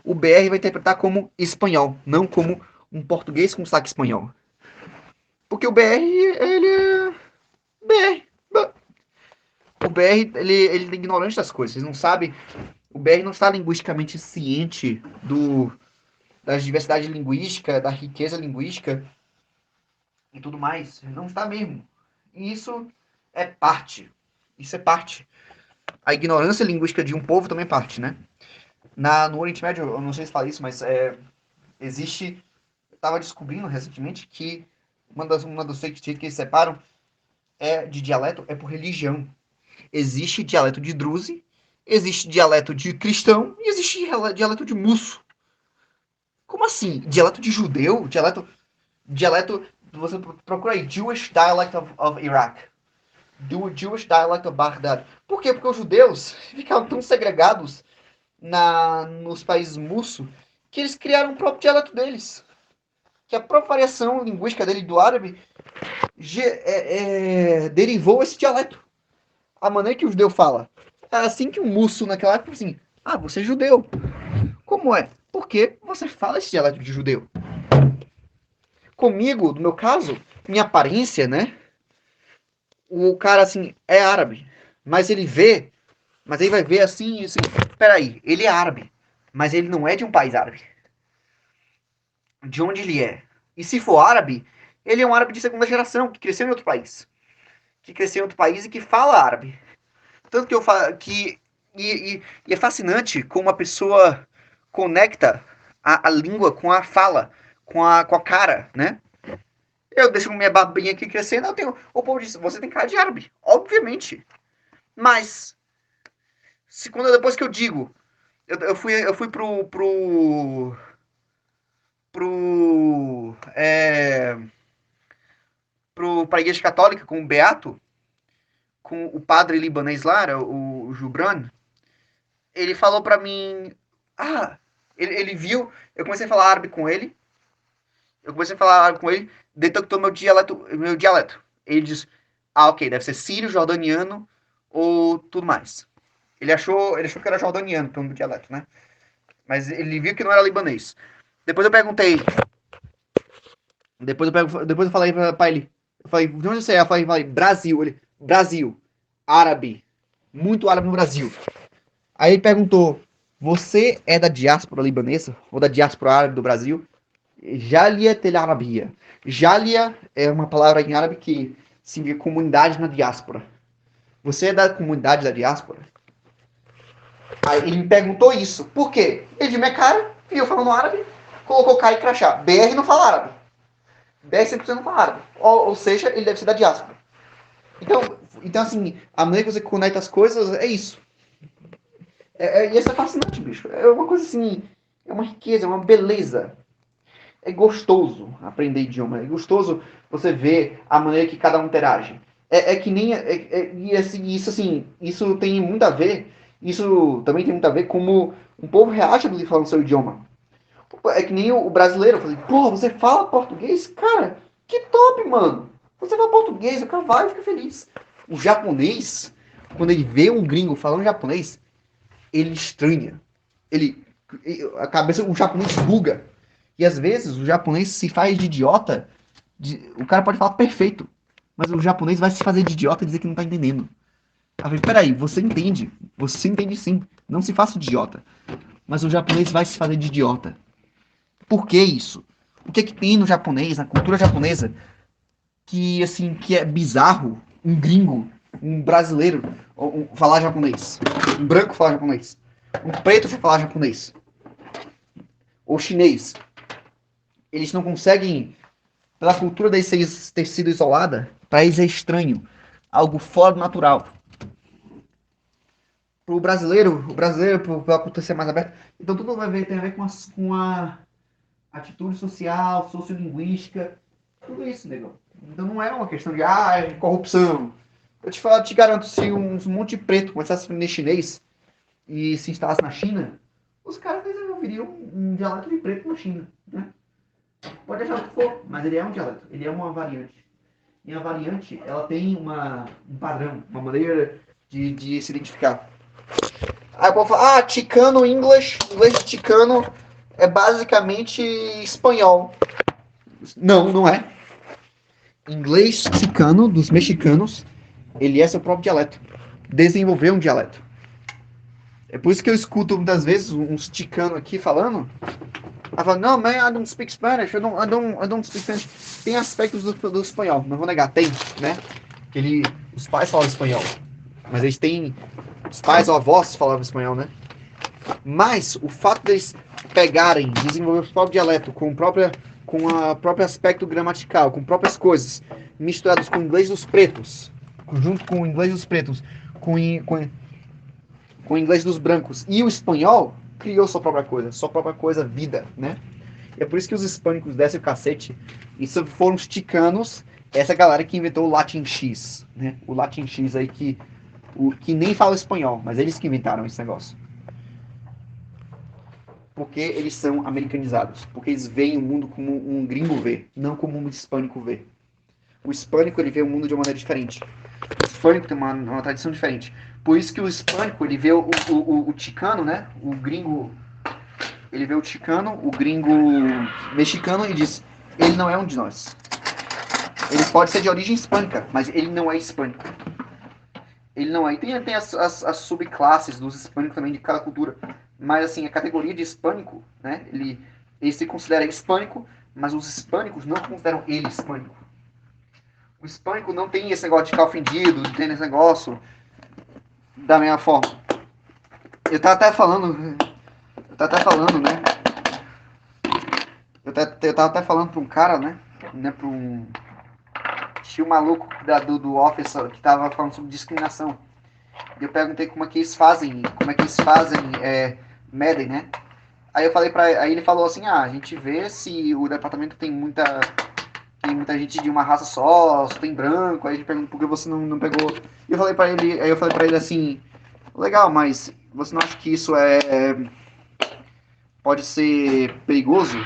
S1: o BR vai interpretar como espanhol, não como um português com sotaque espanhol. Porque o BR, ele é BR. O BR, ele é ignorante das coisas. Vocês não sabem. O BR não está linguisticamente ciente da diversidade linguística, da riqueza linguística e tudo mais. Não está mesmo. E isso é parte. Isso é parte. A ignorância linguística de um povo também é parte, né? No Oriente Médio, eu não sei se fala isso, mas existe. Eu estava descobrindo recentemente que uma das fake que eles separam de dialeto é por religião. Existe dialeto de Druze, existe dialeto de cristão e existe dialeto de muço. Como assim? Dialeto de judeu? Dialeto, você procura aí, Jewish Dialect of Iraq. Do Jewish Dialect of Baghdad. Por quê? Porque os judeus ficaram tão segregados nos países muços que eles criaram o próprio dialeto deles. Que a própria variação linguística dele do árabe derivou esse dialeto. A maneira que o judeu fala. É assim que o muço naquela época assim, você é judeu. Como é? Porque você fala esse dialeto de judeu. Comigo, no meu caso, minha aparência, né? O cara, assim, é árabe. Mas ele vai ver assim, peraí, ele é árabe. Mas ele não é de um país árabe. De onde ele é? E se for árabe, ele é um árabe de segunda geração, que cresceu em outro país. que cresceu em outro país e que fala árabe. Tanto que eu falo que. E é fascinante como a pessoa conecta a língua com a fala, com a cara, né? Eu deixo minha babinha aqui crescendo, eu tenho. O povo diz, você tem cara de árabe, obviamente. Mas, depois que eu digo, eu fui pro, pra igreja católica com o Beato, com o padre libanês lá, o Jubran, ele falou pra mim, ah, ele viu, eu comecei a falar árabe com ele, detectou meu dialeto. Ele disse, ok, deve ser sírio, jordaniano ou tudo mais. Ele achou que era jordaniano pelo meu dialeto, né? Mas ele viu que não era libanês. Depois eu perguntei, depois eu falei pra ele, eu falei, de onde você é? Eu falei, Brasil. Ele, Brasil, árabe, muito árabe no Brasil. Aí ele perguntou, você é da diáspora libanesa ou da diáspora árabe do Brasil? Jalia tel Arabia. Jalia é uma palavra em árabe que significa comunidade na diáspora. Você é da comunidade da diáspora? Aí ele me perguntou isso. Por quê? Ele viu minha cara, viu falando árabe, colocou cara e crachá. BR não fala árabe. BR 100% não fala árabe. Ou seja, ele deve ser da diáspora. Então, assim, a maneira que você conecta as coisas é isso. E isso é fascinante, bicho. É uma coisa assim, é uma riqueza, é uma beleza. É gostoso aprender idioma. É gostoso você ver a maneira que cada um interage. É que nem. E assim, isso tem muito a ver. Isso também tem muito a ver como um povo reage quando ele fala no seu idioma. É que nem o brasileiro. Eu falei, pô, você fala português? Cara, que top, mano. Você fala português, o cara vai e fica feliz. O japonês, quando ele vê um gringo falando japonês, ele estranha. Ele. A cabeça, o japonês buga. E às vezes o japonês se faz de idiota. O cara pode falar perfeito. Mas o japonês vai se fazer de idiota e dizer que não tá entendendo. Eu falei, peraí, você entende. Você entende sim. Não se faça de idiota. Mas o japonês vai se fazer de idiota. Por que isso? O que é que tem no japonês, na cultura japonesa, que assim, que é bizarro um gringo, um brasileiro falar japonês? Um branco falar japonês. Um preto falar japonês. Ou chinês. Eles não conseguem, pela cultura deles ter sido isolada, para eles é estranho, algo fora do natural. Para o brasileiro, pela cultura ser mais aberta, então tudo tem a ver com a atitude social, sociolinguística, tudo isso, negão. Então não é uma questão de corrupção. Eu te garanto, se um monte de preto começasse a aprender chinês e se instalasse na China, os caras desenvolveriam um dialeto de preto na China, né? Pode achar o que for, mas ele é um dialeto, ele é uma variante. E a variante, ela tem um padrão, uma maneira de se identificar. Aí o povo fala, ticano English, inglês ticano é basicamente espanhol. Não, não é. Inglês ticano, dos mexicanos, ele é seu próprio dialeto. Desenvolveu um dialeto. É por isso que eu escuto muitas vezes uns ticanos aqui falando. Ela fala, não, man, I don't speak Spanish, I don't speak Spanish. Tem aspectos do espanhol, não vou negar, tem, né? Os pais falam espanhol, mas eles têm, os pais ou avós falavam espanhol, né? Mas o fato deles pegarem, desenvolver o próprio dialeto com a próprio aspecto gramatical, com próprias coisas, misturados com o inglês dos pretos, junto com o inglês dos pretos, com o inglês dos brancos e o espanhol, criou sua própria coisa, vida, né? E é por isso que os hispânicos descem o cacete. E foram os ticanos, essa galera que inventou o Latin X, né? O Latin X aí que nem fala espanhol, mas eles que inventaram esse negócio. Porque eles são americanizados. Porque eles veem o mundo como um gringo vê, não como um hispânico vê. O hispânico, ele vê o mundo de uma maneira diferente. O hispânico tem uma tradição diferente. Por isso que o hispânico, ele vê o ticano, né? O gringo, ele vê o ticano, o gringo mexicano e diz, ele não é um de nós. Ele pode ser de origem hispânica, mas ele não é hispânico. Ele não é. E tem as subclasses dos hispânicos também de cada cultura. Mas assim, a categoria de hispânico, né? Ele se considera hispânico, mas os hispânicos não consideram ele hispânico. O hispânico não tem esse negócio de ficar ofendido, não tem esse negócio da mesma forma. Eu tava até falando, né? Eu tava até falando pra um cara, né, pra um... Tinha um maluco do Office que tava falando sobre discriminação. E eu perguntei como é que eles fazem medem, né? Aí ele falou assim, a gente vê se o departamento tem muita gente de uma raça só tem branco, aí ele pergunta por que você não pegou. E eu falei para ele assim, legal, mas você não acha que isso pode ser perigoso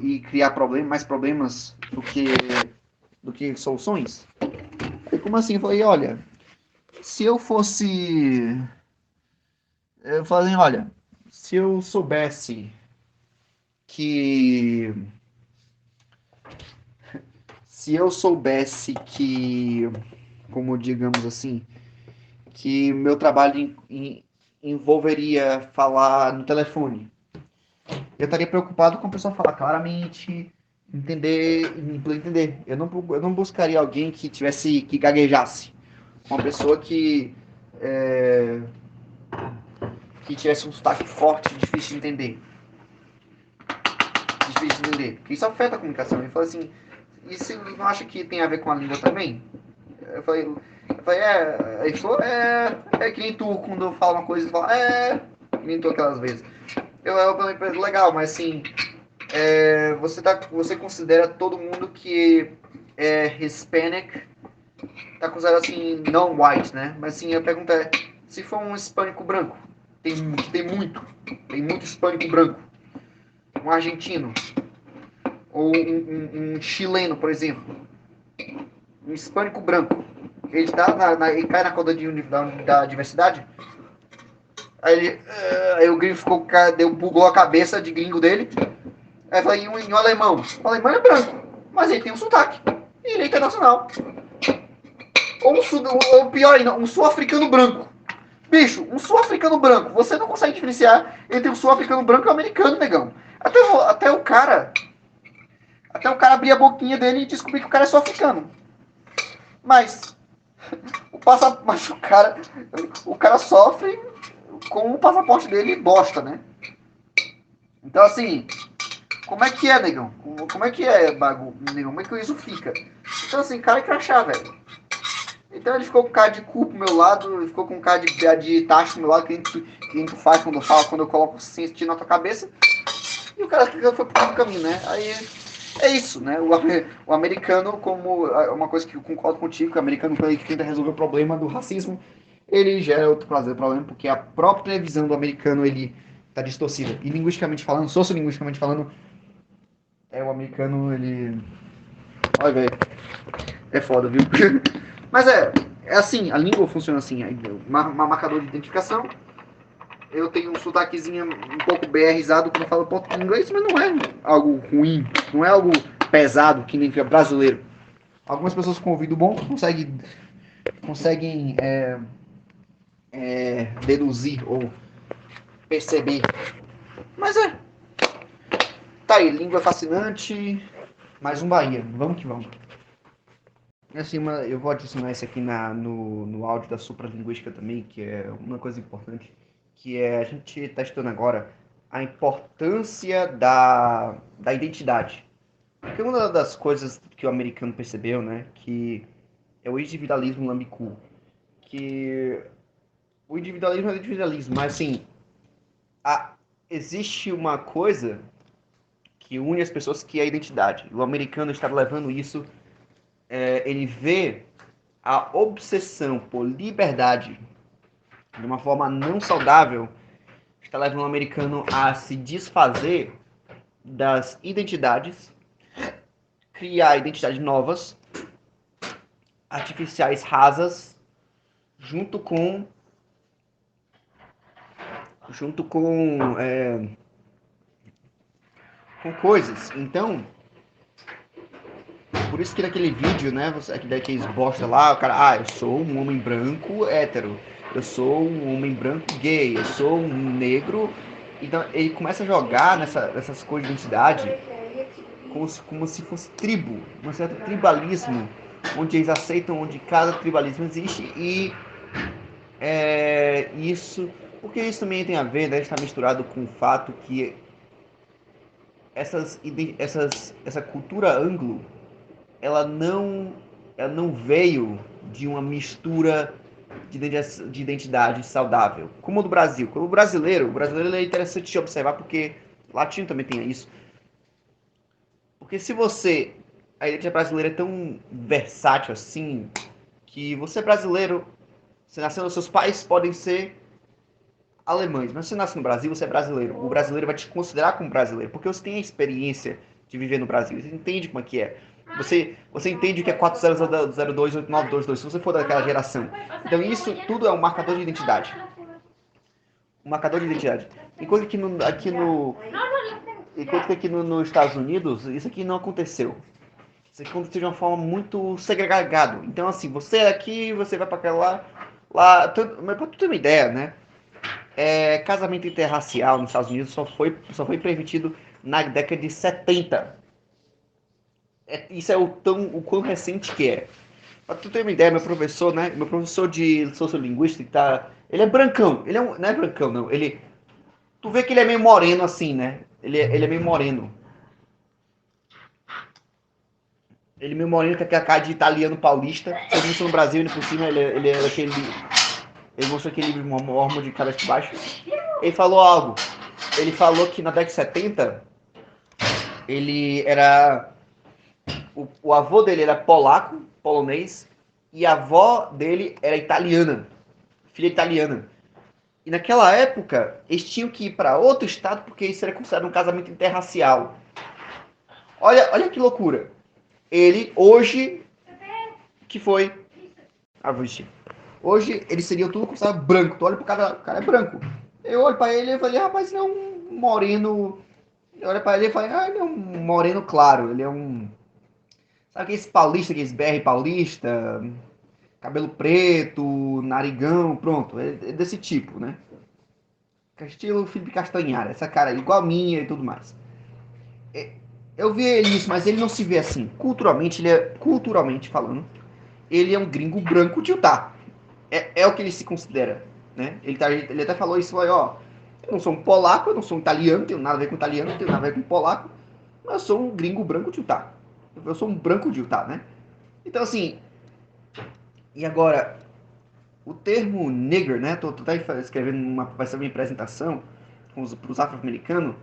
S1: e criar mais problemas do que soluções? E como assim? Eu falei, olha, se eu fosse eu falei, olha, se eu soubesse que se eu soubesse que, como digamos assim, que meu trabalho envolveria falar no telefone, eu estaria preocupado com a pessoa falar claramente, entender. Eu não buscaria alguém que gaguejasse, uma pessoa que tivesse um sotaque forte, difícil de entender, porque isso afeta a comunicação. Ele falou assim, e você não acha que tem a ver com a língua também? Eu falei, ele falou, é que nem tu, quando eu falo uma coisa, você fala, que nem tu aquelas vezes. Eu falei pra ele, legal, mas assim, você considera todo mundo que é Hispanic, tá considerado assim, não white, né? Mas assim, a pergunta é, se for um hispânico branco, tem, tem muito hispânico branco, um argentino, ou um chileno, por exemplo, um hispânico branco, ele cai na conta da diversidade? Aí o gringo bugou a cabeça de gringo dele. Aí eu falei, em um alemão. O alemão é branco, mas ele tem um sotaque. E ele é internacional. Ou pior ainda, um sul-africano branco. Bicho, um sul-africano branco. Você não consegue diferenciar entre um sul-africano branco e um americano, negão. Até o cara. Até o cara abrir a boquinha dele e descobrir que o cara é sul-africano. Mas mas o cara sofre com o passaporte dele bosta, né? Então assim, como é que é, negão? Como é que é, negão? Como é que isso fica? Então assim, cara é crachá, velho. Então ele ficou com cara de cu pro meu lado, ele ficou com cara de taxa pro meu lado, que nem tu faz quando eu coloco sentir na tua cabeça. E o cara foi pro outro caminho, né? Aí é isso, né? O americano, como uma coisa que eu concordo contigo, que o americano, quando ele tenta resolver o problema do racismo, ele gera outro problema, porque a própria visão do americano, ele tá distorcida. E linguisticamente falando, sociolinguisticamente falando, o americano, ele... Olha, velho, é foda, viu? Mas é assim, a língua funciona assim, uma marcador de identificação. Eu tenho um sotaquezinho um pouco BRizado quando eu falo inglês, mas não é algo ruim, não é algo pesado que nem brasileiro. Algumas pessoas com ouvido bom conseguem deduzir ou perceber. Mas tá aí, língua fascinante, mais um Bahia, vamos que vamos. Assim, eu vou adicionar isso aqui no áudio da supralinguística também, que é uma coisa importante, que é a gente está estudando agora a importância da identidade. Porque uma das coisas que o americano percebeu, né, que é o individualismo lambicu, que o individualismo é o individualismo, mas assim, a, existe uma coisa que une as pessoas que é a identidade. O americano está levando isso, ele vê a obsessão por liberdade de uma forma não saudável, está levando o americano a se desfazer das identidades, criar identidades novas, artificiais rasas, junto com com coisas. Então, por isso que naquele vídeo, né, daqueles bosta lá, o cara, eu sou um homem branco hétero, eu sou um homem branco gay, eu sou um negro. Então ele começa a jogar nessas coisas de identidade como se fosse tribo, um certo tribalismo, onde eles aceitam onde cada tribalismo existe e isso, porque isso também tem a ver, né, está misturado com o fato que essa cultura anglo, ela não, ela não veio de uma mistura de identidade saudável, como o do Brasil. Como o brasileiro é interessante de observar porque o latino também tem isso. Porque se você, a identidade brasileira é tão versátil assim, que você é brasileiro, você nasceu, seus pais podem ser alemães, mas se você nasce no Brasil, você é brasileiro. O brasileiro vai te considerar como brasileiro, porque você tem a experiência de viver no Brasil. Você entende como é que é. Você entende o que é 400028922, se você for daquela geração. Então isso tudo é um marcador de identidade. Um marcador de identidade. Enquanto que aqui nos Estados Unidos, isso aqui não aconteceu. Isso aqui aconteceu de uma forma muito segregado. Então assim, você é aqui, você vai para aquela lá, mas para tu ter uma ideia, né? Casamento interracial nos Estados Unidos só foi permitido na década de 70. Isso é o quão recente que é. Pra tu ter uma ideia, meu professor, né? Meu professor de sociolinguística, ele é brancão. Não é brancão, não. Tu vê que ele é meio moreno assim, né? Ele é meio moreno. Ele é meio moreno com aquela cara de italiano paulista. Se eu isso no Brasil, ele por cima, ele é aquele. Ele mostrou aquele livro mormo de cabeça para baixo. Ele falou algo. Ele falou que na década de 70 ele era. O avô dele era polaco, polonês, e a avó dele era italiana, filha italiana. E naquela época, eles tinham que ir para outro estado porque isso era considerado um casamento interracial. Olha que loucura. Ele, hoje, que foi. Ah, vixe. Hoje, eles seriam tudo considerado branco. Tu olha pro cara, o cara é branco. Eu olho pra ele e falei, rapaz, ele é um moreno. Eu olho pra ele e falei, ele é um moreno claro. Ele é um. Sabe aqueles paulista, aqueles BR paulista? Cabelo preto, narigão, pronto. É desse tipo, né? Estilo Felipe Castanhar, essa cara igual a minha e tudo mais. Eu vi ele isso, mas ele não se vê assim. Culturalmente falando, ele é um gringo branco de Utah. É o que ele se considera, né? Ele até falou isso, ó, eu não sou um polaco, eu não sou um italiano, não tenho nada a ver com italiano, não tenho nada a ver com polaco, mas eu sou um gringo branco de Utah. Eu sou um branco de Utah, né? Então, assim, e agora, o termo nigger, né? Tô tá escrevendo vai ser uma apresentação para os afro-americanos,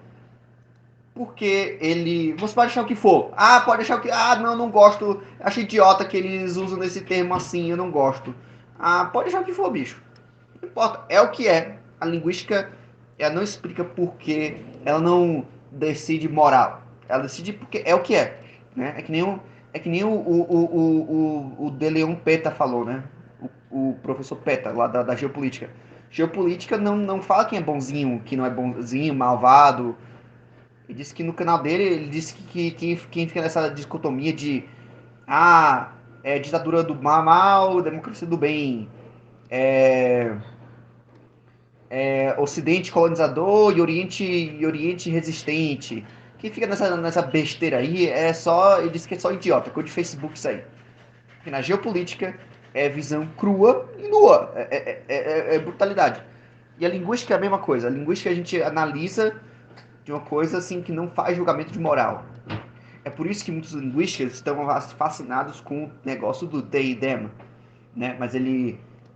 S1: porque ele. Você pode achar o que for. Ah, pode achar o que. Ah, não, não gosto. Acho idiota que eles usam esse termo assim, eu não gosto. Ah, pode achar o que for, bicho. Não importa. É o que é. A linguística, ela não explica por que ela não decide moral. Ela decide porque é o que é. Né? É que nem o De Leon Peta falou, né? O professor Peta, lá da geopolítica. Geopolítica não fala quem é bonzinho, quem não é bonzinho, malvado. Ele disse que no canal dele, ele disse que quem fica nessa dicotomia de ditadura do mal, democracia do bem, é, Ocidente colonizador e Oriente resistente. Quem fica nessa besteira aí ele disse que é só idiota, coisa de Facebook isso aí. Porque na geopolítica é visão crua e nua, é brutalidade. E a linguística é a mesma coisa. A linguística a gente analisa de uma coisa assim que não faz julgamento de moral. É por isso que muitos linguistas estão fascinados com o negócio do they e them, né? Mas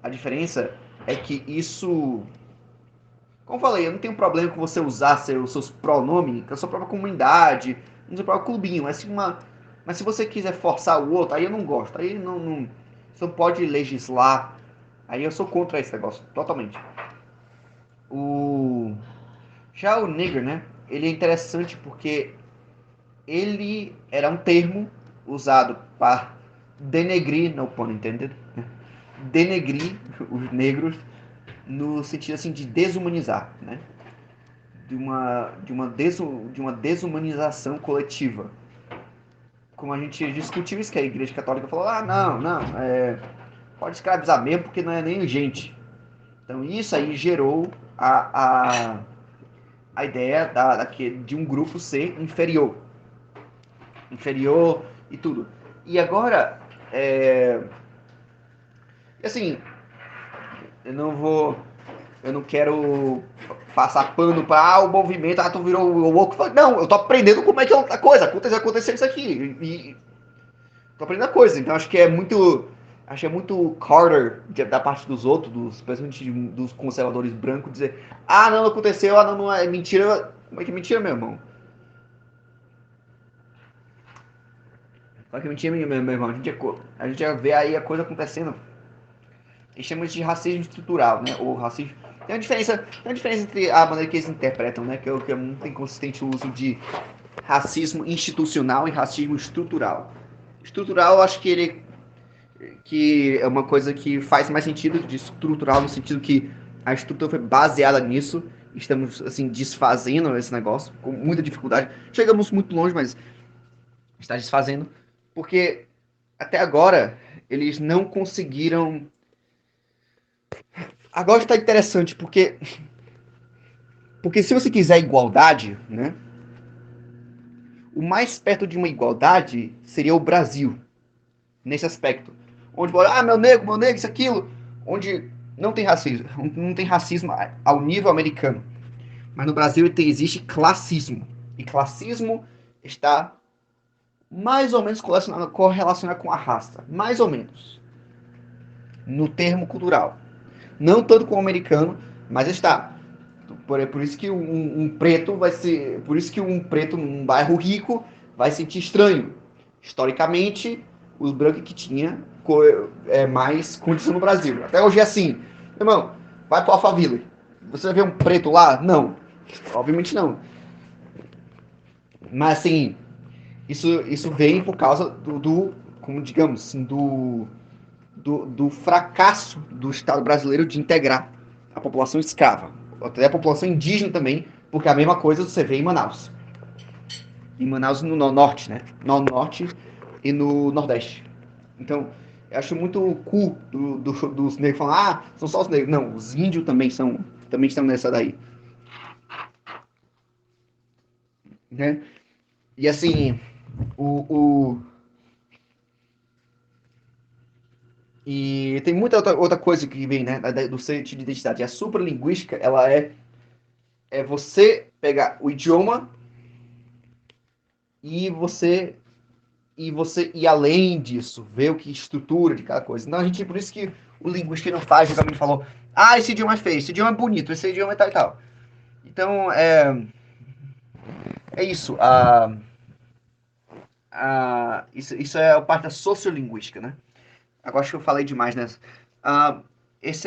S1: a diferença é que isso, como eu falei, eu não tenho problema com você usar seus pronomes, com a sua própria comunidade, no seu próprio clubinho, mas se você quiser forçar o outro, aí eu não gosto, aí você não pode legislar, aí eu sou contra esse negócio, totalmente. O, já o nigger, né? Ele é interessante porque ele era um termo usado para denegrir, no pun intended, né? Denegrir os negros no sentido assim de desumanizar, né? De uma desumanização coletiva. Como a gente discutiu isso, que a Igreja Católica falou, não, pode escravizar mesmo porque não é nem gente. Então isso aí gerou a ideia de um grupo ser inferior. inferior e tudo. E agora, é, assim, eu não vou, eu não quero passar pano para o movimento, tu virou o woke. Não, eu tô aprendendo como é que é a coisa, aconteceu isso aqui, e tô aprendendo a coisa, então acho que é muito Carter da parte dos outros, principalmente dos conservadores brancos, dizer, não aconteceu, não é mentira. Como é que é mentira, meu irmão? Como é que é mentira, meu irmão? A gente já vê aí a coisa acontecendo. Eles chamam isso de racismo estrutural, né? Ou racismo. Tem uma diferença entre a maneira que eles interpretam, né? Que é muito inconsistente o uso de racismo institucional e racismo estrutural. Estrutural, eu acho que é uma coisa que faz mais sentido de estrutural no sentido que a estrutura foi baseada nisso. Estamos assim desfazendo esse negócio com muita dificuldade. Chegamos muito longe, mas está desfazendo porque até agora eles não conseguiram. Agora está interessante porque se você quiser igualdade, né? O mais perto de uma igualdade seria o Brasil nesse aspecto, onde meu negro, isso aquilo, onde não tem racismo ao nível americano, mas no Brasil existe classismo e classismo está mais ou menos correlacionado com a raça, mais ou menos no termo cultural, não tanto com o americano, mas está. Por isso que preto vai ser. Por isso que um preto num bairro rico vai sentir estranho. Historicamente, os brancos que tinha mais condição no Brasil. Até hoje é assim. Irmão, vai pro Alphaville. Você vai ver um preto lá? Não. Obviamente não. Mas assim, isso vem por causa como digamos assim, do fracasso do Estado brasileiro de integrar a população escrava, até a população indígena também, porque a mesma coisa você vê em Manaus. Em Manaus no norte, né? No norte e no nordeste. Então, eu acho muito cool dos negros falando, são só os negros. Não, os índios também estão nessa daí. Né? E assim, o, e tem muita outra coisa que vem, né, do sentido de identidade. A supralinguística, ela é você pegar o idioma e você ir além disso, ver o que estrutura de cada coisa. Então, por isso que o linguista não faz, justamente falou, esse idioma é feio, esse idioma é bonito, esse idioma é tal e tal. Então, é isso. Isso é a parte da sociolinguística, né? Agora acho que eu falei demais nessa. Ah,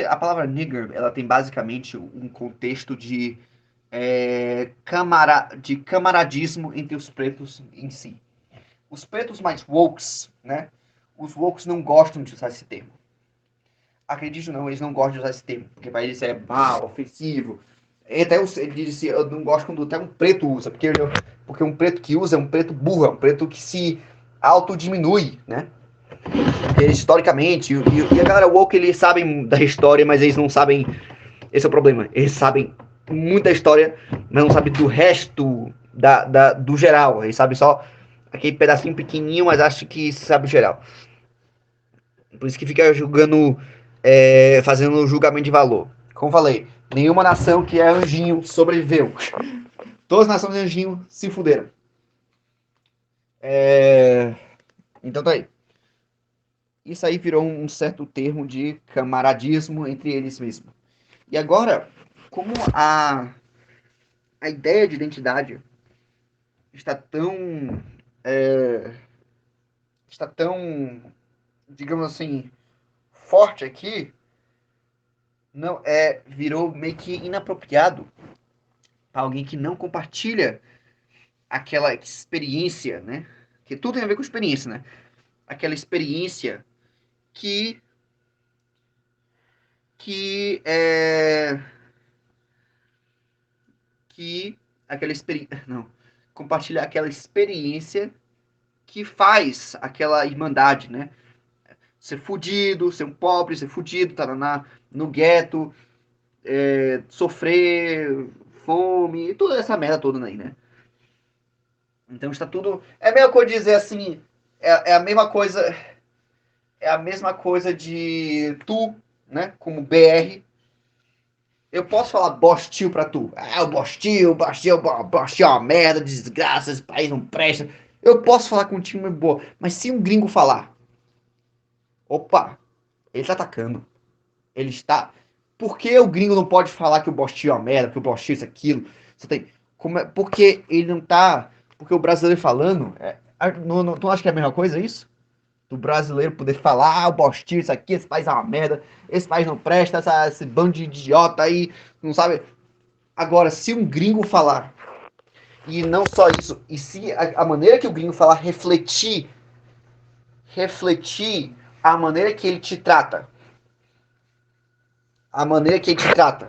S1: a palavra nigger, ela tem basicamente um contexto de camaradismo entre os pretos em si. Os pretos mais wokes, né? Os wokes não gostam de usar esse termo. Acredite ou não, eles não gostam de usar esse termo, porque para eles é mal, ofensivo. Ele disse, eu não gosto quando até um preto usa, porque um preto que usa é um preto burro, é um preto que se autodiminui, né? Historicamente, e a galera woke, eles sabem da história, mas eles não sabem, esse é o problema, eles sabem muito da história, mas não sabem do resto do geral, eles sabem só aquele pedacinho pequenininho, mas acho que sabe o geral. Por isso que fica julgando, fazendo julgamento de valor. Como falei, nenhuma nação que é anjinho sobreviveu. Todas as nações anjinho se fuderam. Então tá aí. Isso aí virou um certo termo de camaradismo entre eles mesmos. E agora, como a ideia de identidade está tão, é, está tão, digamos assim, forte aqui, não virou meio que inapropriado para alguém que não compartilha aquela experiência, né? Que tudo tem a ver com experiência, né? Aquela experiência que que é que aquela experiência, não, compartilhar aquela experiência que faz aquela irmandade, né? Ser fudido, ser um pobre, ser fudido, tá no gueto, sofrer fome, toda essa merda toda aí, né? Então está tudo. É a mesma coisa de dizer assim. É a mesma coisa. É a mesma coisa de tu, né? Como BR. Eu posso falar Bostil pra tu. Ah, o Bostil é uma merda, desgraça, esse país não presta. Eu posso falar com um time boa. Mas se um gringo falar, opa, ele tá atacando. Ele está. Por que o gringo não pode falar que o Bostil é uma merda, que o Bostil é isso, aquilo? Você tem. Porque ele não tá. Porque o brasileiro falando. Tu não acha que é a mesma coisa isso? Do brasileiro poder falar, o Bostil, isso aqui, esse país é uma merda, esse país não presta, esse bando de idiota aí, não sabe. Agora, se um gringo falar, e não só isso, e se a maneira que o gringo falar refletir a maneira que ele te trata, a maneira que ele te trata,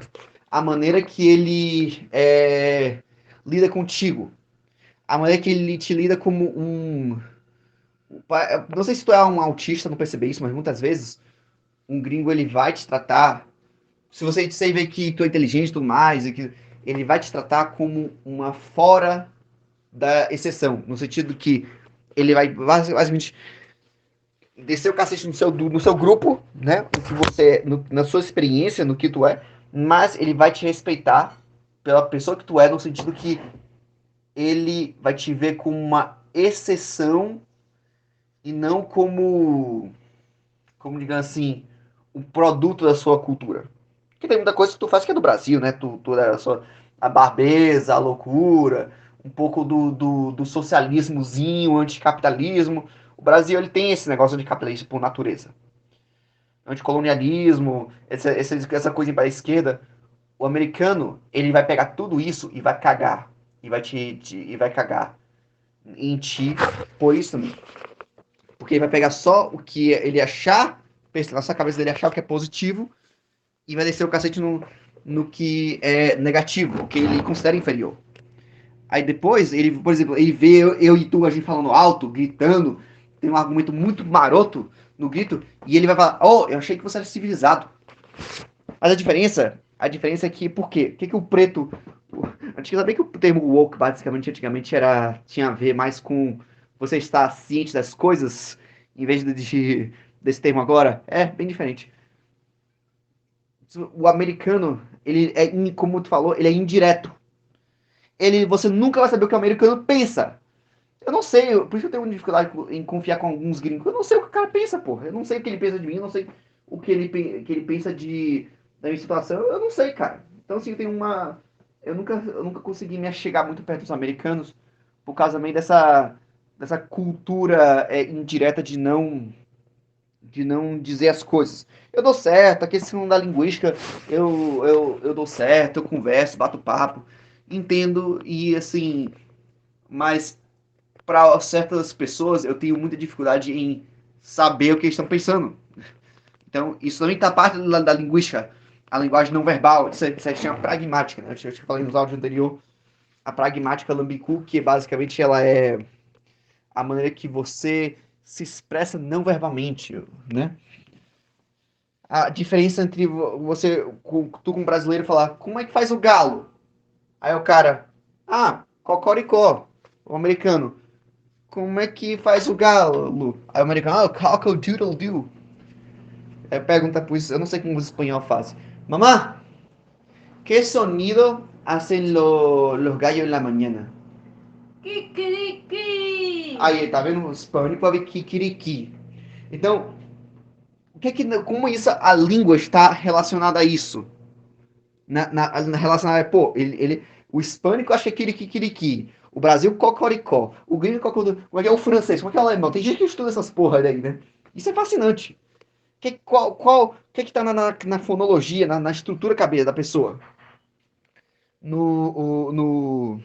S1: a maneira que ele lida contigo, a maneira que ele te lida como um. Não sei se tu é um autista, não perceber isso, mas muitas vezes um gringo ele vai te tratar. Se você vê que tu é inteligente e tudo mais, e que ele vai te tratar como uma fora da exceção, no sentido que ele vai basicamente descer o cacete no seu grupo, né? No que você, na sua experiência, no que tu é, mas ele vai te respeitar pela pessoa que tu é, no sentido que ele vai te ver como uma exceção e não como digamos assim, um produto da sua cultura. Porque tem muita coisa que tu faz que é do Brasil, né? Tu é a barbeza, a loucura, um pouco do socialismozinho, anticapitalismo. O Brasil ele tem esse negócio de capitalismo por natureza. Anticolonialismo, essa coisa para a esquerda. O americano, ele vai pegar tudo isso e vai cagar. E vai e vai cagar em ti por isso também. Porque ele vai pegar só o que ele achar, na sua cabeça dele achar o que é positivo, e vai descer o cacete no que é negativo, o que ele considera inferior. Aí depois, ele, por exemplo, ele vê eu e tu, a gente falando alto, gritando, tem um argumento muito maroto no grito, e ele vai falar, oh, eu achei que você era civilizado. Mas a diferença é que, por quê? O que, que o preto... A gente sabia que o termo woke, basicamente, antigamente, tinha a ver mais com você estar ciente das coisas, em vez desse termo agora. É, bem diferente. O americano, ele é, como tu falou, ele é indireto. Você nunca vai saber o que o americano pensa. Eu não sei, por isso eu tenho dificuldade em confiar com alguns gringos. Eu não sei o que o cara pensa, porra. Eu não sei o que ele pensa de mim, eu não sei o que ele pensa da minha situação. Eu não sei, cara. Então, assim, eu tenho uma. Eu nunca consegui me achegar muito perto dos americanos por causa meio dessa cultura indireta de não dizer as coisas. Eu dou certo, a questão da linguística, eu dou certo, eu converso, bato papo, entendo e assim, mas para certas pessoas eu tenho muita dificuldade em saber o que eles estão pensando. Então, isso também está parte da linguística, a linguagem não verbal, isso se chama pragmática, né? Eu falei nos áudios anterior, a pragmática Lambicu, que basicamente ela é a maneira que você se expressa não verbalmente, né? A diferença entre tu com um brasileiro falar, como é que faz o galo? Aí o cara, cocoricó. O americano, como é que faz o galo? Aí o americano, cock-a-doodle-doo. Aí pergunta pro isso, eu não sei como os espanhol fazem. Mamá, ¿qué sonido hacen los gallos en la mañana?
S2: Kikiriki!
S1: Aí, tá vendo? O hispânico vai ver kikiriki. Então, como isso, a língua está relacionada a isso? Relacionada, pô, o hispânico acha que é kirikikiriki. O Brasil, cocoricó. O gringo, cocodô. Como é que é o francês? Como é que é o alemão? Tem gente que estuda essas porra aí, né? Isso é fascinante. O que que tá na fonologia, na estrutura cabeça da pessoa? No,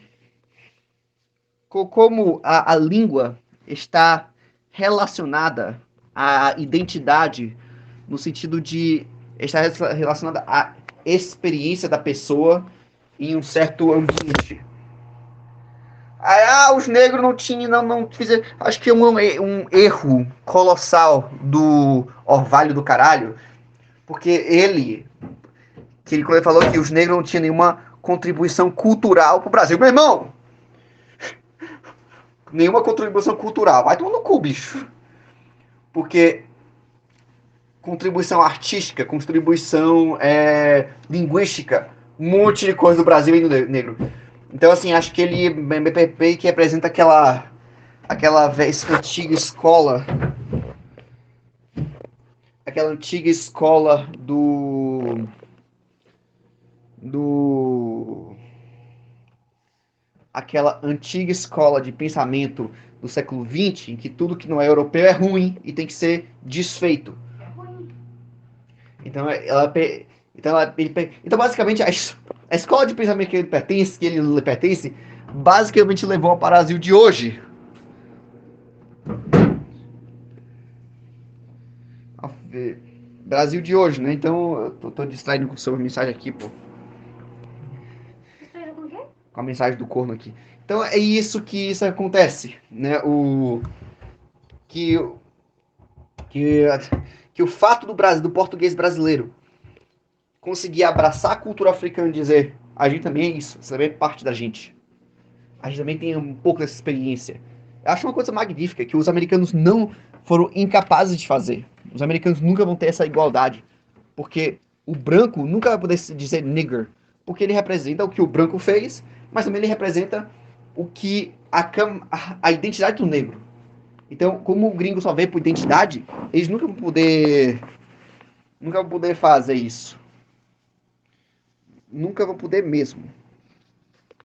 S1: como a língua está relacionada à identidade, no sentido de estar relacionada à experiência da pessoa em um certo ambiente. Os negros não tinham, não fizeram. Acho que é um erro colossal do Orvalho do Caralho, porque quando ele falou que os negros não tinham nenhuma contribuição cultural pro Brasil. Meu irmão, nenhuma contribuição cultural. Vai tomar no cu, bicho. Porque contribuição artística, contribuição linguística, um monte de coisa do Brasil e do negro. Então, assim, acho que ele meio que representa aquela antiga escola, aquela antiga escola do aquela antiga escola de pensamento do século XX, em que tudo que não é europeu é ruim e tem que ser desfeito. Então, então basicamente, a escola de pensamento que ele pertence, basicamente levou ao Brasil de hoje. Brasil de hoje, né? Então, eu tô distraído com sua mensagem aqui, pô.
S2: Distraído com o quê?
S1: Com a mensagem do corno aqui. Então, é isso acontece, né? Que, que, que o fato do português brasileiro conseguir abraçar a cultura africana e dizer, a gente também é isso, isso também é parte da gente. A gente também tem um pouco dessa experiência. Eu acho uma coisa magnífica que os americanos não foram incapazes de fazer. Os americanos nunca vão ter essa igualdade, porque o branco nunca vai poder dizer nigger, porque ele representa o que o branco fez, mas também ele representa o que a identidade do negro. Então, como o gringo só vê por identidade, eles nunca vão poder fazer isso. Nunca vão poder mesmo.